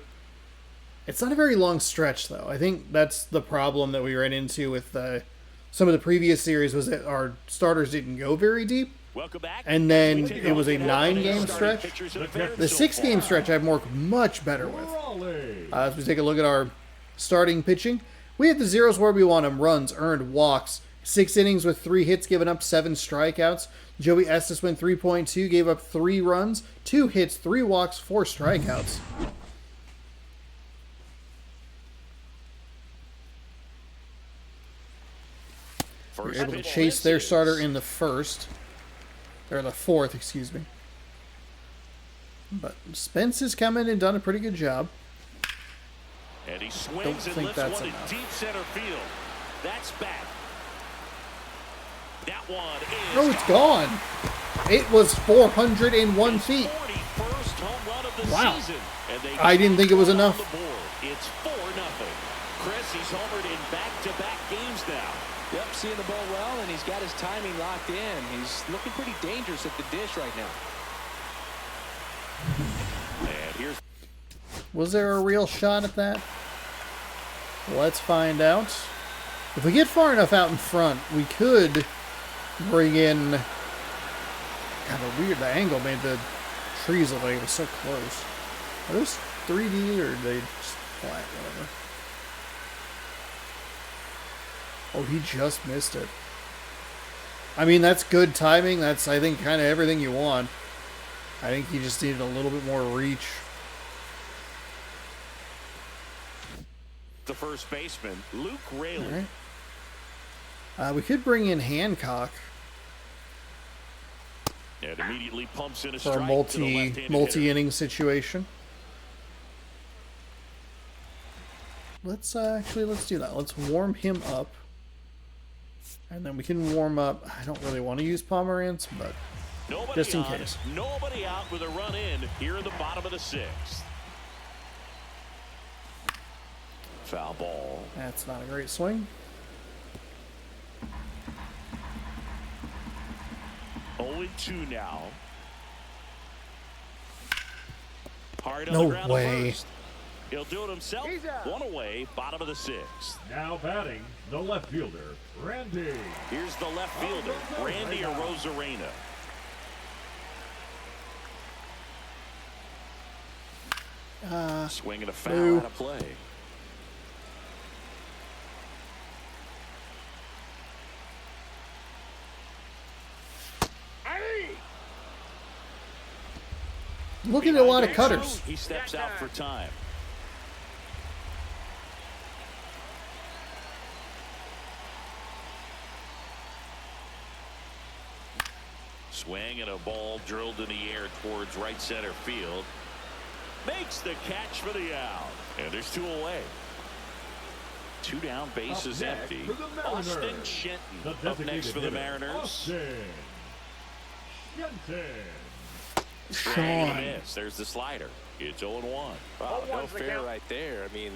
It's not a very long stretch, though. I think that's the problem that we ran into with some of the previous series was that our starters didn't go very deep. Welcome back. And then it was a 9-game stretch. The 6-game stretch I've worked much better with. As we take a look at our starting pitching, we have the zeros where we want them. Runs, earned, walks. 6 innings with 3 hits, given up 7 strikeouts. Joey Estes went 3.2, gave up 3 runs, 2 hits, 3 walks, 4 strikeouts. We were able to chase their starter in the first. Or the fourth, excuse me. But Spence has come in and done a pretty good job. And he swings and lifts one in deep center field. That's back. That one is... Oh, it's gone. It was 401 feet. 41st home run of the Wow. season. And they I didn't think it was enough. on the board. It's 4-0. Chris, he's homered in back-to-back games now. Yep, seeing the ball well, and he's got his timing locked in. He's looking pretty dangerous at the dish right now. And here's... Was there a real shot at that? Let's find out. If we get far enough out in front, we could bring in... Kind of weird. The angle made the trees look like it was so close. Are those 3D or are they just flat? Whatever. Oh, he just missed it. I mean, that's good timing. That's, I think, kind of everything you want. I think he just needed a little bit more reach. the first baseman, Luke Raley. Right. We could bring in Hancock And immediately pumps in a for strike a multi-inning situation. Let's do that. Let's warm him up. And then we can warm up. I don't really want to use Pomerantz, but just in case. Nobody out with a run in here in the bottom of the sixth. Foul ball. That's not a great swing. 0-2 now. Hard on No the ground way. First. He'll do it himself. One away, bottom of the sixth. Now batting, the left fielder, Randy. Here's the left fielder, Randy Arozarena. Swinging a foul out of play. Looking at a lot of cutters. He steps out for time. Swing and a ball drilled in the air towards right center field. Makes the catch for the out. And there's two away. Two down, base is empty. Austin Shenton up next for the Mariners. Austin Shenton. Sean. There's the slider. It's 0-1. Wow, no fair right there. I mean,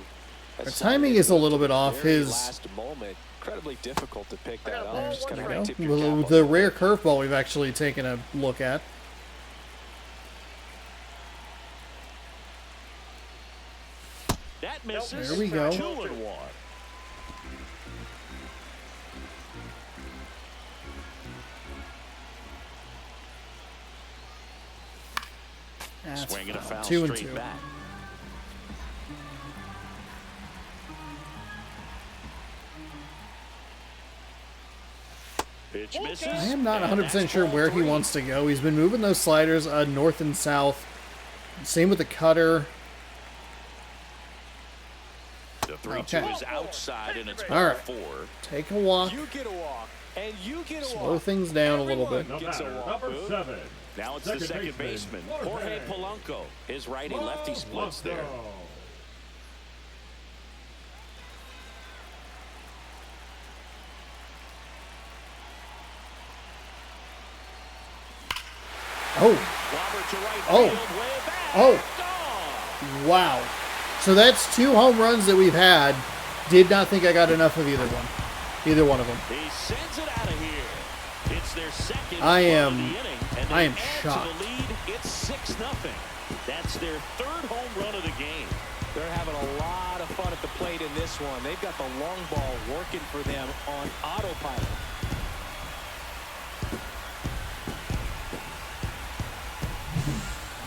The timing is a little bit off. Very His last moment, incredibly difficult to pick that up. Just kind There of you tip go. your cap Well, on the that. rare curveball we've actually taken a look at. That misses. There we go. 2-1. That's Swinging a foul 2 and straight 2. back. Pitch misses. I am not and 100% that's sure ball where he 3. wants to go. He's been moving those sliders north and south. Same with the cutter. The 3-2 Okay. is outside, and it's All ball right. 4. Take a walk. You get a walk, and you get a Slow walk. things down a little bit. Everyone The gets a batter, walk, number Boog. 7. Now it's the second baseman, Jorge Polanco. His righty-lefty splits there. Oh, Robert to right Oh. field, way back. Oh. Gone. wow. So that's 2 home runs that we've had. Did not think I got enough of either one. Either one of them. He sends it out of here. It's their second I run am- of the inning, and they I am add shocked. to the lead. It's 6-0. That's their 3rd home run of the game. They're having a lot of fun at the plate in this one. They've got the long ball working for them on autopilot.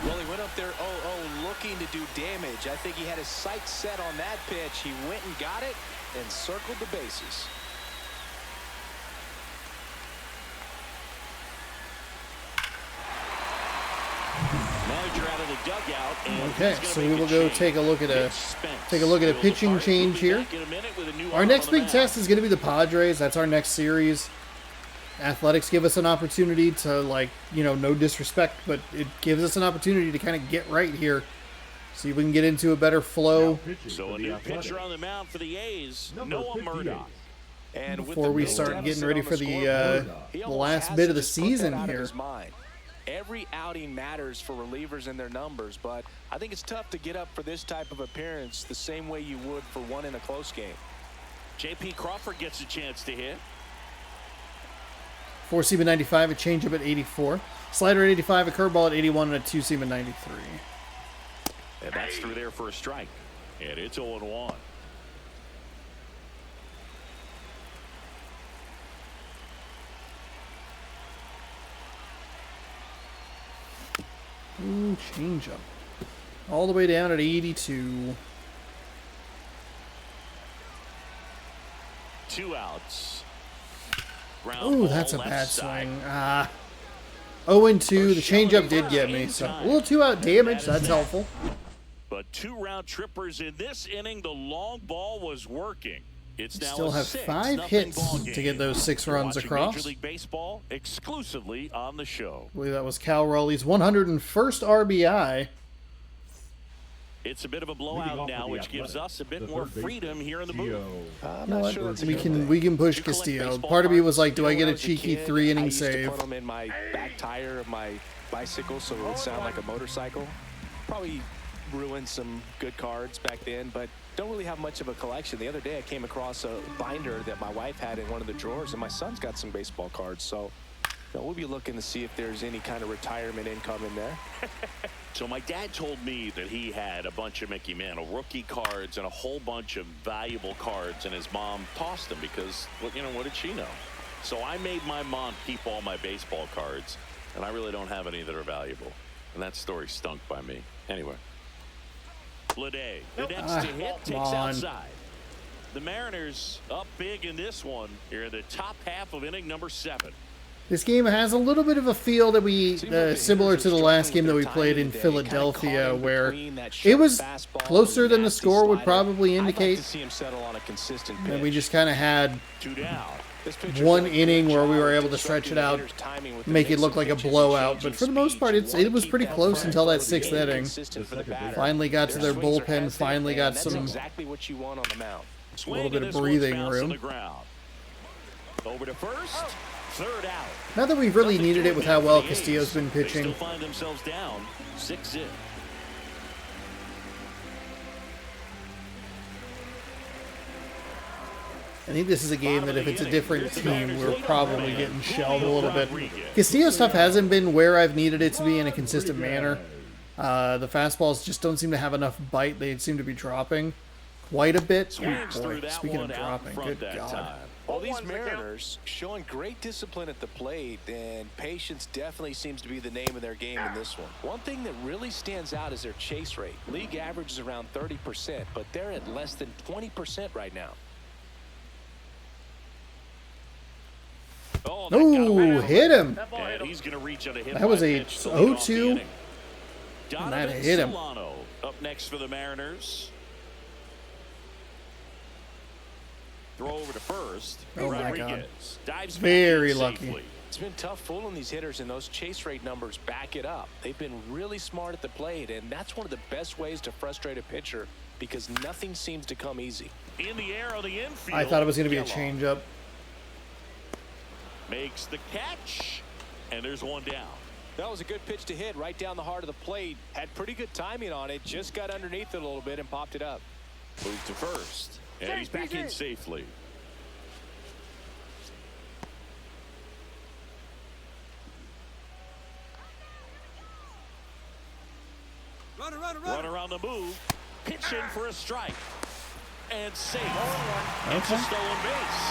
Well, he went up there 0-0 looking to do damage. I think he had his sights set on that pitch. He went and got it and circled the bases. Manager out of the dugout. And Okay, he's gonna so make we a will go change. take a look at a Mitch Spence pitching will depart. change We'll be here. back in a minute with a new Our arm next on the big mound. test is going to be the Padres. That's our next series. Athletics give us an opportunity to, like, no disrespect, but it gives us an opportunity to kind of get right here. See if we can get into a better flow So a new pitcher on the mound for the A's, Number Noah 58. Murdoch. And with before the we big start deficit getting ready on for scoreboard, he the almost last has bit to of the just put that season out of here. his mind. Every outing matters for relievers and their numbers, but I think it's tough to get up for this type of appearance the same way you would for one in a close game. J.P. Crawford gets a chance to hit. 4-seam at 95, a changeup at 84. Slider at 85, a curveball at 81, and a 2-seam at 93. And that's through there for a strike. And it's 0-1. Ooh, changeup. All the way down at 82. 2 outs. Ground Ooh, ball, that's a left bad side. swing. 0-2. The changeup did get me. So a little 2-out damage. That's helpful. But 2 round trippers in this inning. The long ball was working. It's now Still a have 6-0 5 hits ball to game. get those 6 You're runs watching across. Major League Baseball exclusively on the show. I believe that was Cal Raleigh's 101st RBI. It's a bit of a Leading blowout off now, for the which gives Athletics, us a bit the more third freedom baseman, here in the Gio. booth. I'm You know not what? sure that's a We good can thing. we can push You collect Castillo. baseball Part of me cards? was like, do You I know, get when a was cheeky kid, 3-inning I used to save? put them in my back tire of my bicycle so it would sound like a motorcycle. Probably ruined some good cards back then, but don't really have much of a collection. The other day I came across a binder that my wife had in one of the drawers, and my son's got some baseball cards. So we'll be looking to see if there's any kind of retirement income in there. So my dad told me that he had a bunch of Mickey Mantle rookie cards and a whole bunch of valuable cards, and his mom tossed them because, well, what did she know? So I made my mom keep all my baseball cards, and I really don't have any that are valuable. And that story stunk by me. Anyway. Lede, the next to hit, come takes on. outside. The Mariners up big in this one here in the top half of inning number 7. This game has a little bit of a feel that we similar to the last game that we played in Philadelphia, where it was closer than the score would probably indicate. And we just kind of had 2 down. one inning where we were able to stretch it out, make it look like a blowout. But for the most part, it was pretty close until that 6th inning. Finally got to their bullpen, finally got some exactly what you want on the mound. a little bit of breathing room. Over to first, 3rd out. Not that we've really needed it with how well Castillo's been They pitching. still find themselves down 6-0. I think this is a game that if it's a different team, we're probably getting shelled a little bit. Castillo's stuff hasn't been where I've needed it to be in a consistent manner. The fastballs just don't seem to have enough bite. They seem to be dropping quite a bit. Oh boy, speaking of dropping, good God. Well, these Mariners showing great discipline at the plate, and patience definitely seems to be the name of their game in this one. One thing that really stands out is their chase rate. League average is around 30%, but they're at less than 20% right now. Oh, hit him. And he's going to reach on a hit. That was a pitch to lead off the 0-2. inning. And that hit him. Solano up next for the Mariners. Throw over to first. Oh my Rodriguez God. dives Very back in lucky. safely. It's been tough fooling these hitters, and those chase rate numbers back it up. They've been really smart at the plate, and that's one of the best ways to frustrate a pitcher because nothing seems to come easy. In the air on the infield. I thought it was going to be a Kellogg changeup. makes the catch, and there's one down. That was a good pitch to hit right down the heart of the plate. Had pretty good timing on it. Just got underneath it a little bit and popped it up. Move to first, and he's back in safely. Runner on the move, pitching for a strike, and safe. It's a stolen base.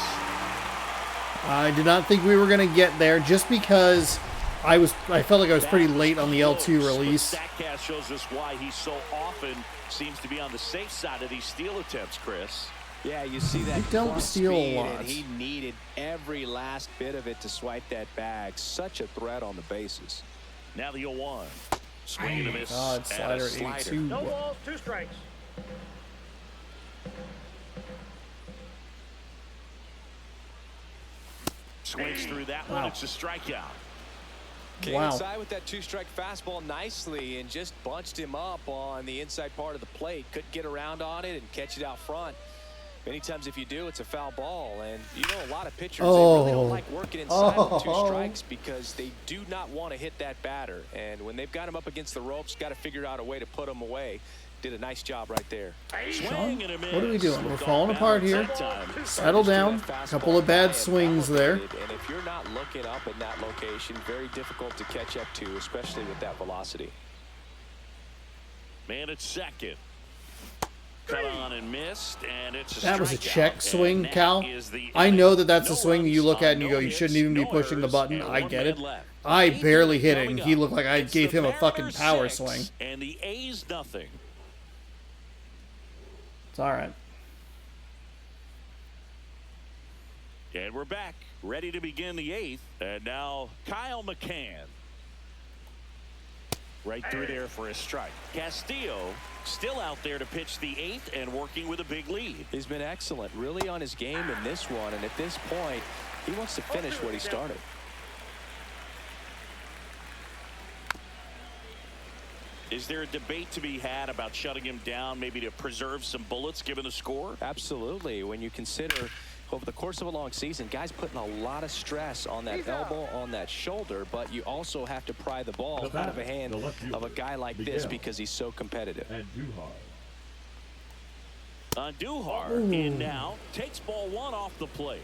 I did not think we were going to get there just because I felt like I was pretty late on the L2 release. StatCast shows us why he so often seems to be on the safe side of these steal attempts, Chris. Yeah, you see that. He don't front steal a speed, lot. and he needed every last bit of it to swipe that bag. Such a threat on the bases. Now the 0-1. Swing and a miss. God, and a slider at slider. 82. No balls, 2 strikes. Swings through that one. Wow. It's a strikeout. Came Wow. inside with that 2-strike fastball nicely and just bunched him up on the inside part of the plate. Couldn't get around on it and catch it out front. Many times if you do, it's a foul ball. And you know a lot of pitchers, they really don't like working inside with 2 strikes because they do not want to hit that batter. And when they've got him up against the ropes, got to figure out a way to put him away. Did a nice job right there. Swing and a miss. What are we doing? We're With falling off apart balance here. that time. Settle down. A couple of bad swings there. And if you're not looking up in that location, very difficult to catch up to, especially with that velocity. Man at second. Cut on and missed, and it's a That was a strikeout. check And swing, that Cal. is the I inning. know that that's a No swing that you runs look at and on you go, no you hits, shouldn't even be no pushing the errors, button. and I one get it. man left. I Eighth barely inning hit him. coming He up. looked like I It's gave the him a fucking Mariners power 6, swing. And the A's nothing. It's all right. And we're back, ready to begin the 8th. And now Kyle McCann. Right through there for a strike. Castillo still out there to pitch the 8th and working with a big lead. He's been excellent, really on his game in this one. And at this point, he wants to finish what he started. Is there a debate to be had about shutting him down, maybe to preserve some bullets given the score? Absolutely. When you consider over the course of a long season, guys putting a lot of stress on that elbow, on that shoulder, but you also have to pry the ball out of a hand of a guy like this because he's so competitive. And Duhar. Duhar in now, takes ball 1 off the plate.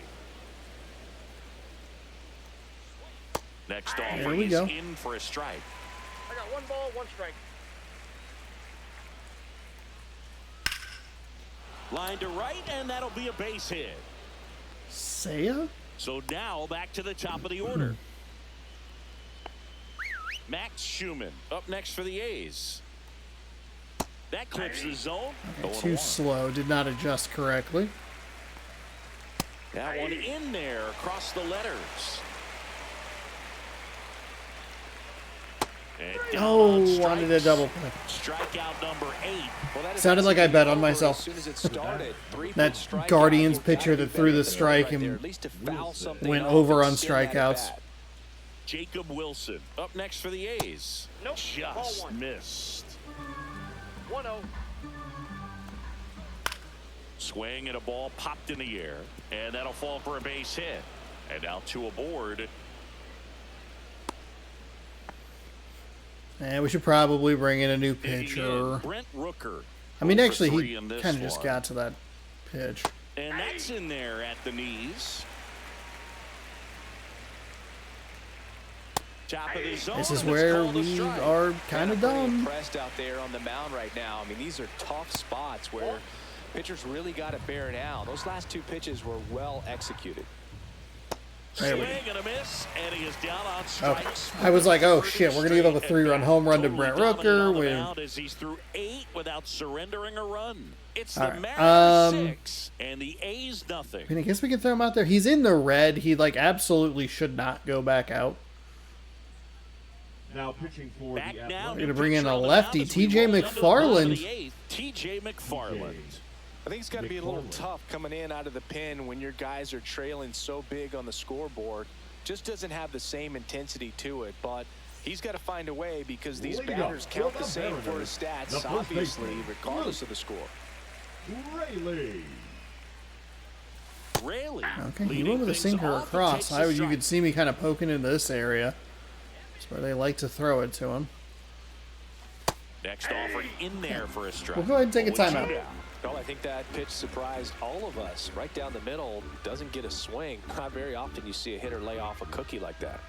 Next There offer we is go. in for a strike. I got 1 ball, 1 strike. Line to right, and that'll be a base hit. Saya? So now back to the top of the order. Max Schumann up next for the A's. That clips the zone. Too slow. Did not adjust correctly. That one in there across the letters. And down on Oh, wanted a strikes. double play. Strikeout number 8. Well, that is Sounded like I bet on over myself. As soon as it started, That strikeout, Guardians you pitcher gotta that be threw the better than strike right and there, at least to foul something went up over and on send that at strikeouts. bat. Jacob Wilson up next for the A's. Nope. Ball Just 1. missed. 1-0. Swing and a ball popped in the air, and that'll fall for a base hit. And now 2 aboard. And we should probably bring in a new Digging in, pitcher. Brent Rooker. I mean, 0 for actually, 3 he in this kind of just one. got to that pitch. And that's in there at the knees. Top of the zone. This is and it's where called a we strike. are kind of Pretty dumb. impressed out there on the mound right now. I mean, these are tough spots where pitchers really got to bear down. Those last two pitches were well executed. There we Swing go. and a miss, and he is down on Okay. strikes. I was like, oh shit, we're gonna give up a 3-run home run to Brent Rooker. With as he's through 8 without surrendering a run. It's All the right. Mariners 6 and the A's nothing. I mean, I guess we can throw him out there. He's in the red. He like absolutely should not go back out. Now pitching for Back the now, Athletics. We're gonna bring in pitcher a on the lefty, mound as we TJ roll into the bottom of McFarland. the 8th, TJ McFarland. I think it's got to be a little McFarland. tough coming in out of the pen when your guys are trailing so big on the scoreboard. Just doesn't have the same intensity to it, but he's got to find a way because these Lead batters off count for the the same for Mariners, his stats, the first obviously, baseman, regardless of the score. Rayleigh. Rayleigh. Okay, he leading went with a things sinker off and across. takes the You strike. could see me kind of poking into this area. That's where they like to throw it to him. Next offering in there for a strike. We'll go ahead and take a 0-2 timeout. down. Well, I think that pitch surprised all of us. Right down the middle, doesn't get a swing. Not very often you see a hitter lay off a cookie like that.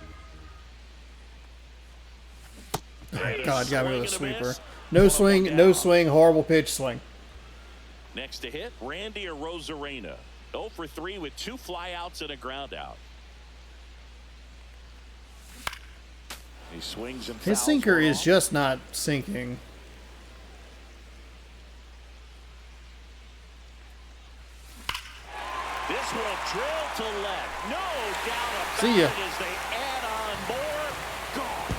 God, got me with a Swing and a sweeper. miss. No One swing, down. no swing, horrible pitch swing. Next to hit, Randy Arozarena. 0 for 3 with 2 flyouts and a ground out. He swings and His fouls sinker one is off. just not sinking. This will drill to left. No, down a See ya. as they add on more. Gone.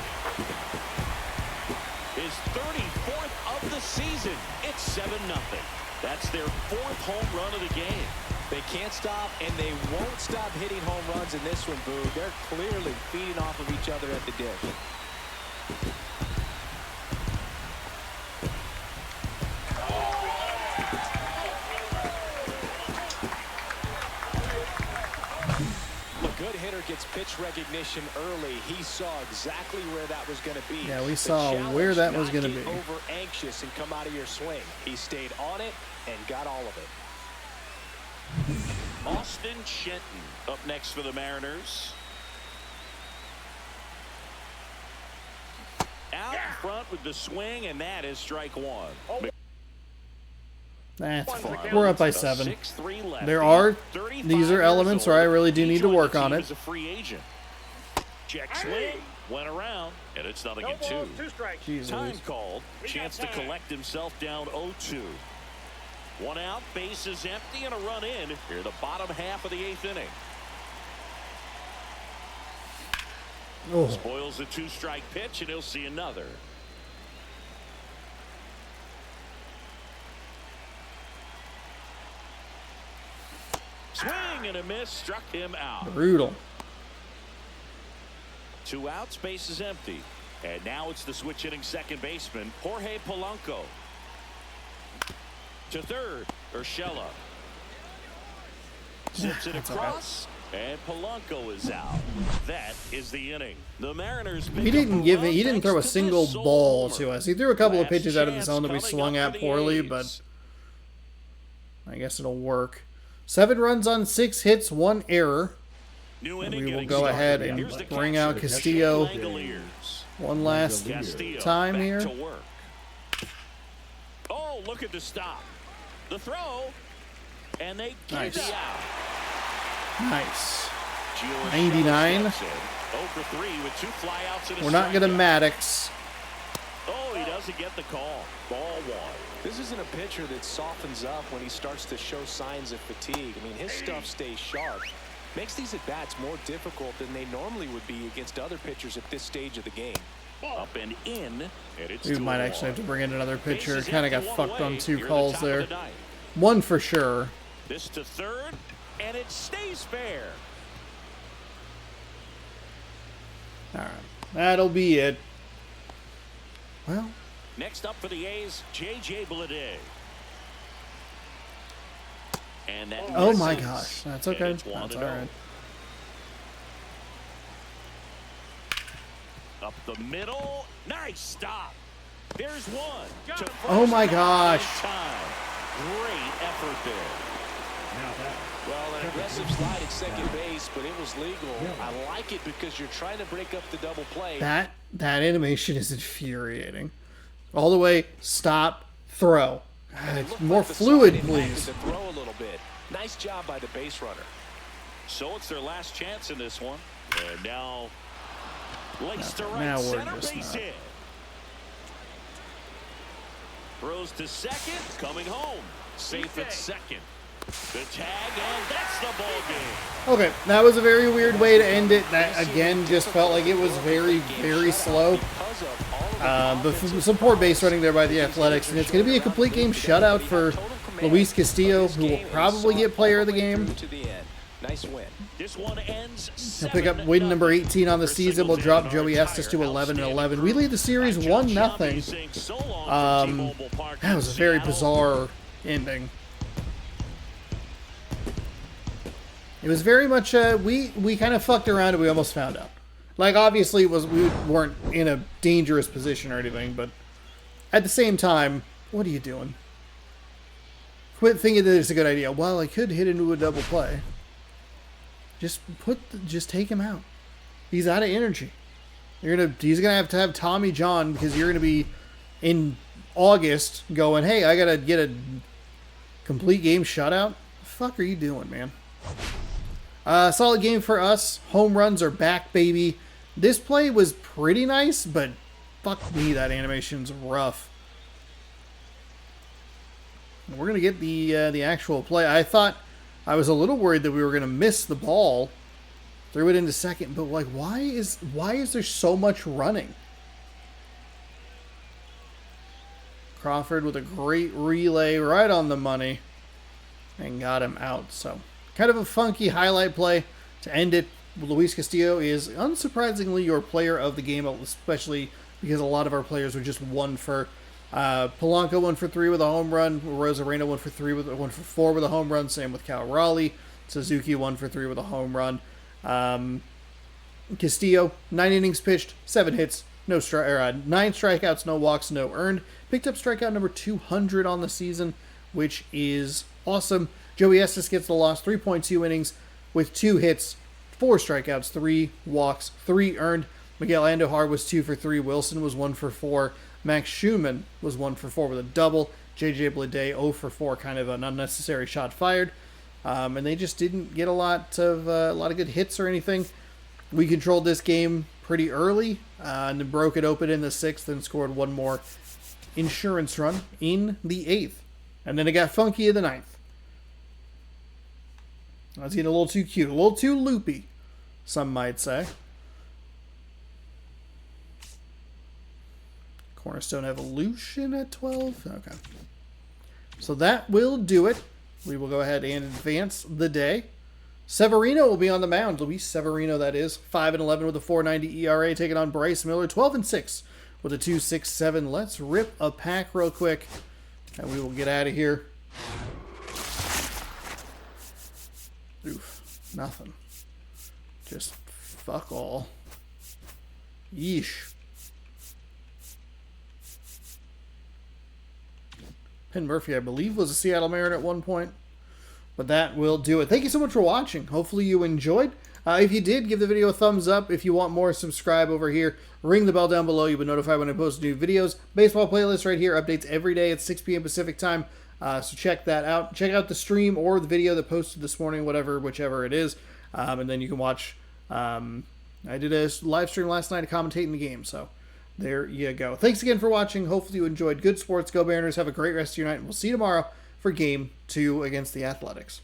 His 34th of the season. It's 7-0. That's their 4th home run of the game. They can't stop, and they won't stop hitting home runs in this one, Boo. They're clearly feeding off of each other at the dish. A good hitter gets pitch recognition early. He saw exactly where that was going to be. Yeah, we The saw challenge, where that was not gonna get be. over anxious and come out of your swing. He stayed on it and got all of it. Austin Shenton up next for the Mariners. Out in front with the swing, and that is strike 1. That's fine. We're up by 7. 6-3 lefty. There are, 35 these are years elements where I old. really do He need to joined work the on team it. as a free agent. Check swing, went around, and it's nothing No in 2. balls, 2 strikes. Jeez Time Louise. called. Chance to collect himself down 0-2. 1 out, bases empty, and a run in here the bottom half of the 8th inning. Oh, Spoils a 2-strike pitch, and he'll see another. Swing and a miss, struck him out. brutal. 2 outs, base is empty. And now it's the switch hitting second baseman, Jorge Polanco. To third, Urshela. Zips it across, and Polanco is out. That is the inning. The Mariners. He didn't throw a single ball to us. He threw a couple of pitches out of the zone that we swung at poorly, but I guess it'll work. 7 runs on 6 hits, 1 error. We We will go ahead and bring out Castillo one last time back here. to work. Oh, look at the stop. The throw, and they get Nice. it out. Nice. 99. 99. 0 for 3 with 2 flyouts and a We're not going to strikeout. Maddox. Oh, he doesn't get the call. Ball 1. This isn't a pitcher that softens up when he starts to show signs of fatigue. I mean, his stuff stays sharp. Makes these at-bats more difficult than they normally would be against other pitchers at this stage of the game. Up and in, and it's We 2-1. might actually have to bring in another pitcher. Bases Kind of got empty, 1 fucked away on 2 near the calls top of there. the 9th. 1 for sure. This to third, and it stays fair. All right. That'll be it. Well, Next up for the A's, J.J. Bleday. And that oh my misses. gosh. That's And okay. it's 1-0. That's all right. Up the middle. Nice stop. There's one. To Oh my first gosh. in time. Great effort there. Now that. Well, an aggressive slide at second base, but it was legal. I like it because you're trying to break up the double play. That animation is infuriating. All the way, stop, throw. More fluid, please. To throw a little bit. Nice job by the base runner. So it's their last chance in this one. And now lace to now right we're center just base not. hit. Throws to second, coming home. Safe at second. The tag, and that's the ball game. Okay, that was a very weird way to end it. That, again, just felt like it was very, very slow. But some poor base running there by the Athletics. And it's going to be a complete game shutout for Luis Castillo, who will probably get player of the game. Nice win. This one ends. He'll pick up win number 18 on the season. We'll drop Joey Estes to 11-11. We lead the series 1-0. That was a very bizarre ending. It was very much we kind of fucked around and we almost found out. Like, obviously, we weren't in a dangerous position or anything, but at the same time, what are you doing? Quit thinking that it's a good idea. Well, I could hit into a double play. Just take him out. He's out of energy. He's gonna have Tommy John, because you're gonna be in August going, hey, I gotta get a complete game shutout. The fuck are you doing, man? Solid game for us. Home runs are back, baby. This play was pretty nice, but fuck me, that animation's rough. We're gonna get the actual play. I was a little worried that we were gonna miss the ball. Threw it into second, but like, why is there so much running? Crawford with a great relay right on the money and got him out. So kind of a funky highlight play to end it. Luis Castillo is unsurprisingly your player of the game, especially because a lot of our players were just 1 for. Polanco 1 for 3 with a home run. Rosarena 1 for 3 with 1 for 4 with a home run. Same with Cal Raleigh. Suzuki 1 for 3 with a home run. Castillo 9 innings pitched, 7 hits, 9 strikeouts, no walks, no earned. Picked up strikeout number 200 on the season, which is awesome. Joey Estes gets the loss, 3.2 innings with 2 hits, 4 strikeouts, 3 walks, 3 earned. Miguel Andujar was 2 for 3. Wilson was 1 for 4. Max Schumann was 1 for 4 with a double. J.J. Bleday 0 for 4, kind of an unnecessary shot fired. And they just didn't get a lot of good hits or anything. We controlled this game pretty early and then broke it open in the 6th and scored one more insurance run in the 8th. And then it got funky in the 9th. I was getting a little too cute, a little too loopy, some might say. Cornerstone Evolution at 12. Okay. So that will do it. We will go ahead and advance the day. Severino will be on the mound. Luis Severino, that is. 5-11 with a 4.90 ERA, taking on Bryce Miller. 12-6 with a 2.67. Let's rip a pack real quick, and we will get out of here. Oof. Nothing. Just fuck all. Yeesh. Penn Murphy, I believe, was a Seattle Marin at one point. But that will do it. Thank you so much for watching. Hopefully you enjoyed. If you did, give the video a thumbs up. If you want more, subscribe over here. Ring the bell down below. You'll be notified when I post new videos. Baseball playlist right here. Updates every day at 6 p.m. Pacific time. So check that out. Check out the stream or the video that posted this morning, whichever it is. And then you can watch. I did a live stream last night commentating the game. So there you go. Thanks again for watching. Hopefully you enjoyed. Good sports. Go Mariners. Have a great rest of your night. And we'll see you tomorrow for Game 2 against the Athletics.